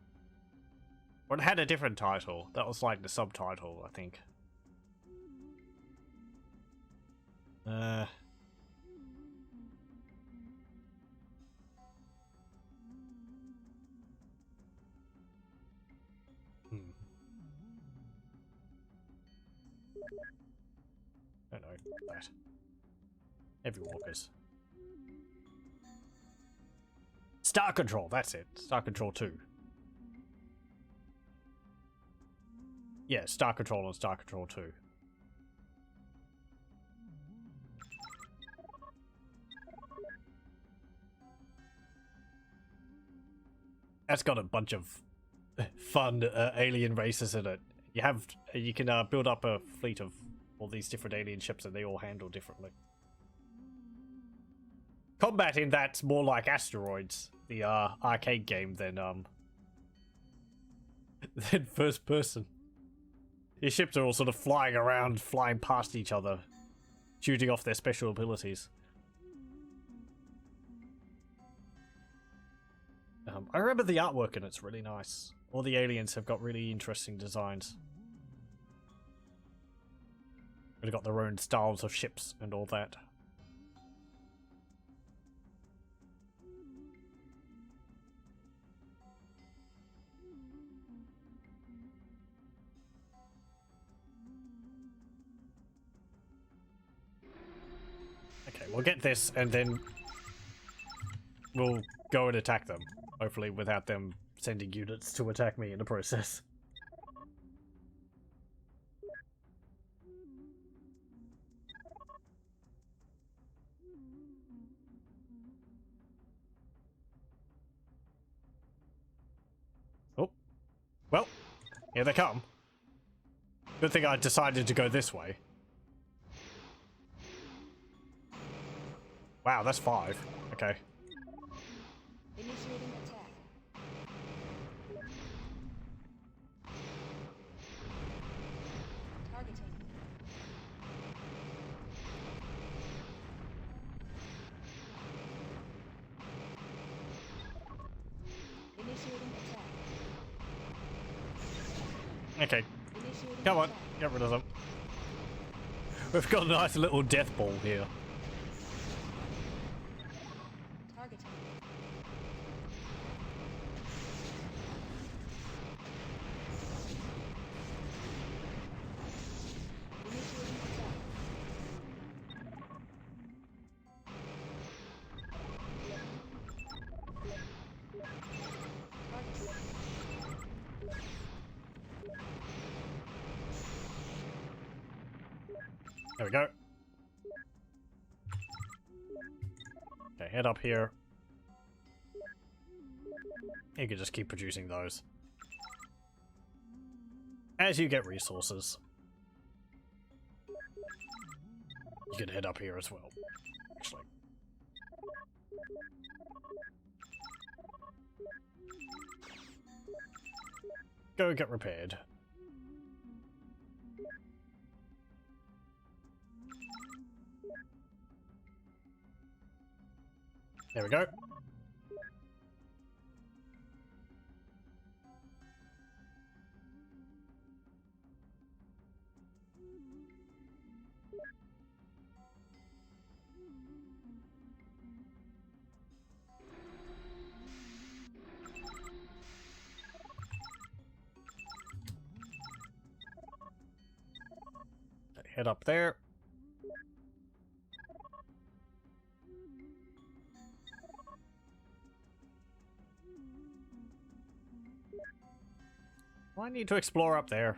Or it had a different title. That was like the subtitle, I think. Don't know that. Heavy walkers. Star Control, that's it. Star Control 2. Yeah, Star Control and Star Control 2. That's got a bunch of fun alien races in it. You can build up a fleet of all these different alien ships and they all handle differently. Combat in that's more like Asteroids, the arcade game, than first person. Your ships are all sort of flying around, flying past each other, shooting off their special abilities. I remember the artwork and it's really nice. All the aliens have got really interesting designs. They've got their own styles of ships and all that. Okay, we'll get this and then we'll go and attack them. Hopefully without them sending units to attack me in the process. Oh. Well, here they come. Good thing I decided to go this way. Wow, that's 5. Okay. Initiating attack. Okay, Initiating come on, attack. get rid of them. We've got a nice little death ball here. Targeting. Initiating attack. Targeting. There we go. Okay, head up here. You can just keep producing those. As you get resources. You can head up here as well, actually. Go get repaired. There we go. Head up there. Well, I need to explore up there.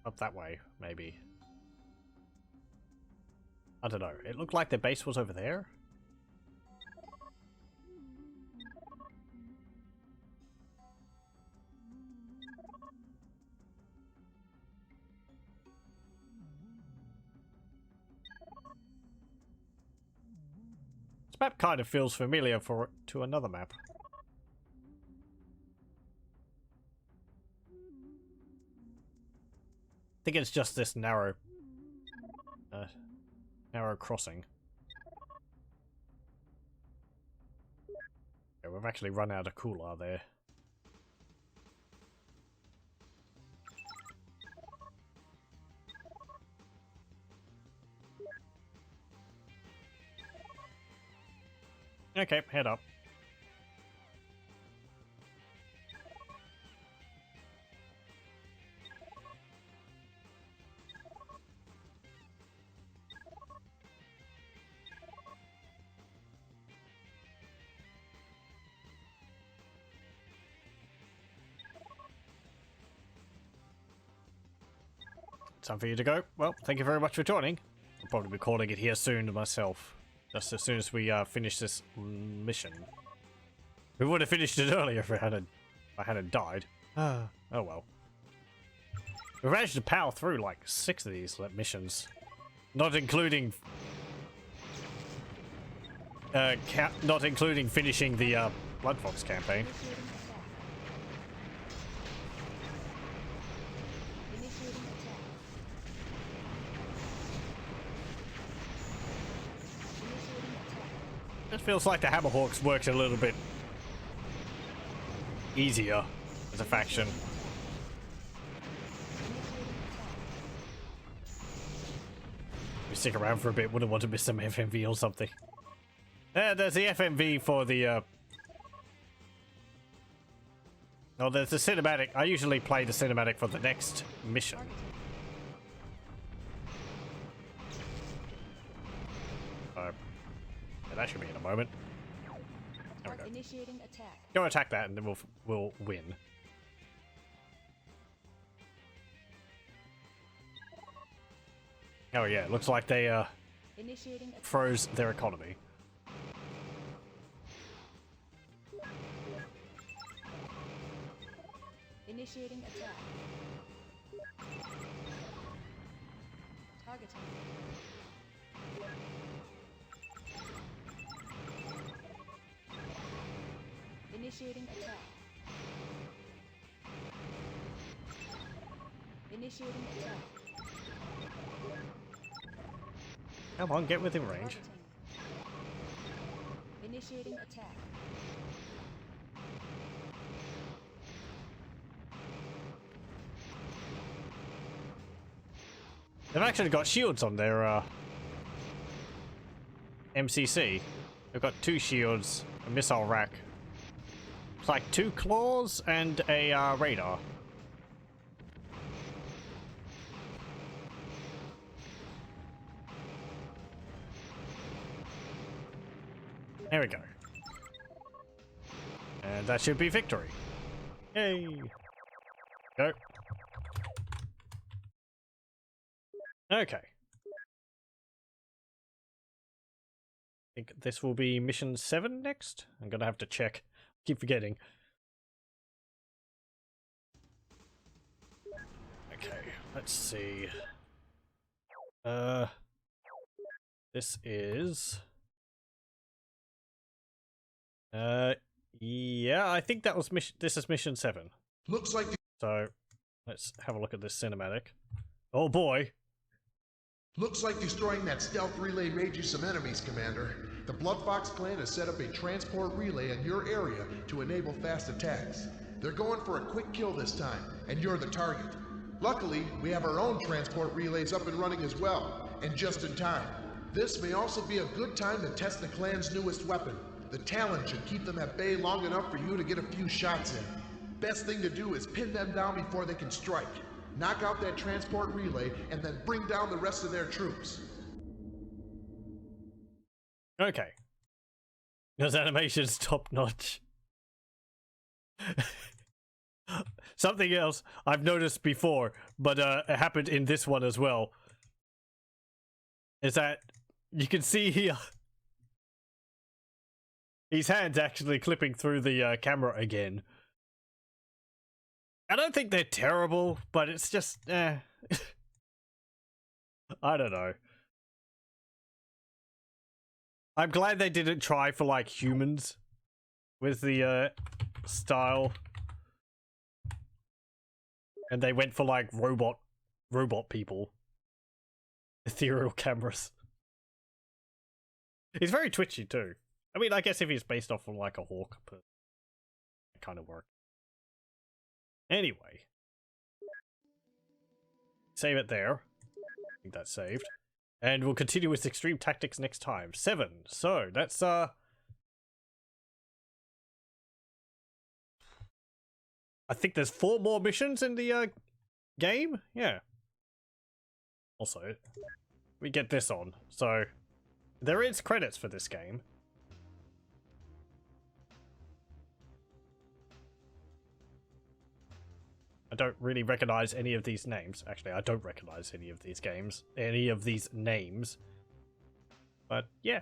Up that way, maybe. I don't know. It looked like the base was over there. This map kind of feels familiar to another map. I think it's just this narrow crossing. Okay, we've actually run out of cooler there. Okay, head up. Time for you to go. Well, thank you very much for joining. I'll probably be calling it here soon myself. Just as soon as we finish this mission. We would have finished it earlier if I hadn't died. Oh well. We managed to power through like 6 of these missions, not including finishing the Bloodfox campaign. Initiating attack. Initiating attack. It feels like the Hammerhawks worked a little bit easier as a faction. We stick around for a bit, wouldn't want to miss some FMV or something. There's the FMV for the oh, there's the cinematic. I usually play the cinematic for the next mission. Yeah, that should be in a moment. There we go. Initiating attack. Go attack that and then we'll win. Oh yeah, looks like they Initiating attack. froze their economy. Initiating attack. Targeting. Initiating attack. Initiating attack. Come on, get within range. Targeting. Initiating attack. They've actually got shields on their MCC. They've got 2 shields, a missile rack. It's like 2 claws and a radar. There we go. And that should be victory. Yay! Go. Okay. I think this will be mission 7 next. I'm gonna have to check. Keep forgetting. Okay, let's see. This is... yeah, I think that was this is mission 7. Looks like So, let's have a look at this cinematic. Oh boy! Looks like destroying that stealth relay made you some enemies, Commander. The Bloodfox clan has set up a transport relay in your area to enable fast attacks. They're going for a quick kill this time, and you're the target. Luckily, we have our own transport relays up and running as well, and just in time. This may also be a good time to test the clan's newest weapon. The Talon should keep them at bay long enough for you to get a few shots in. Best thing to do is pin them down before they can strike. Knock out that transport relay, and then bring down the rest of their troops. Okay. Those animations top notch. Something else I've noticed before, but it happened in this one as well, is that you can see here his hands actually clipping through the camera again. I don't think they're terrible, but it's just, I don't know. I'm glad they didn't try for, like, humans with the style. And they went for, like, robot people. Ethereal cameras. He's very twitchy, too. I mean, I guess if he's based off of, like, a hawk, but it kind of worked. Anyway. Save it there. I think that's saved. And we'll continue with Extreme Tactics next time. 7. So, that's, I think there's 4 more missions in the, game? Yeah. Also, we get this on. So, there is credits for this game. I don't really recognize any of these names. Actually, I don't recognize any of these names. But yeah.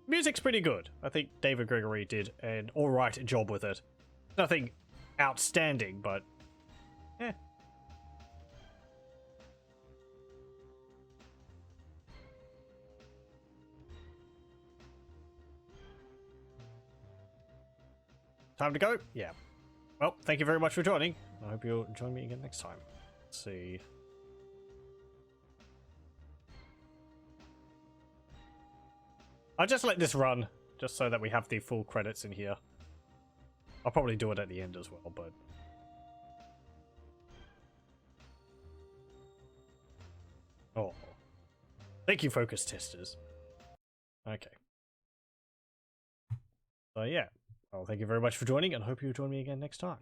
Music's pretty good. I think David Gregory did an alright job with it. Nothing outstanding, but yeah. Time to go? Yeah. Well, thank you very much for joining. I hope you'll join me again next time. Let's see. I'll just let this run, just so that we have the full credits in here. I'll probably do it at the end as well, but... Oh. Thank you, focus testers. Okay. So yeah. Well, thank you very much for joining, and hope you join me again next time.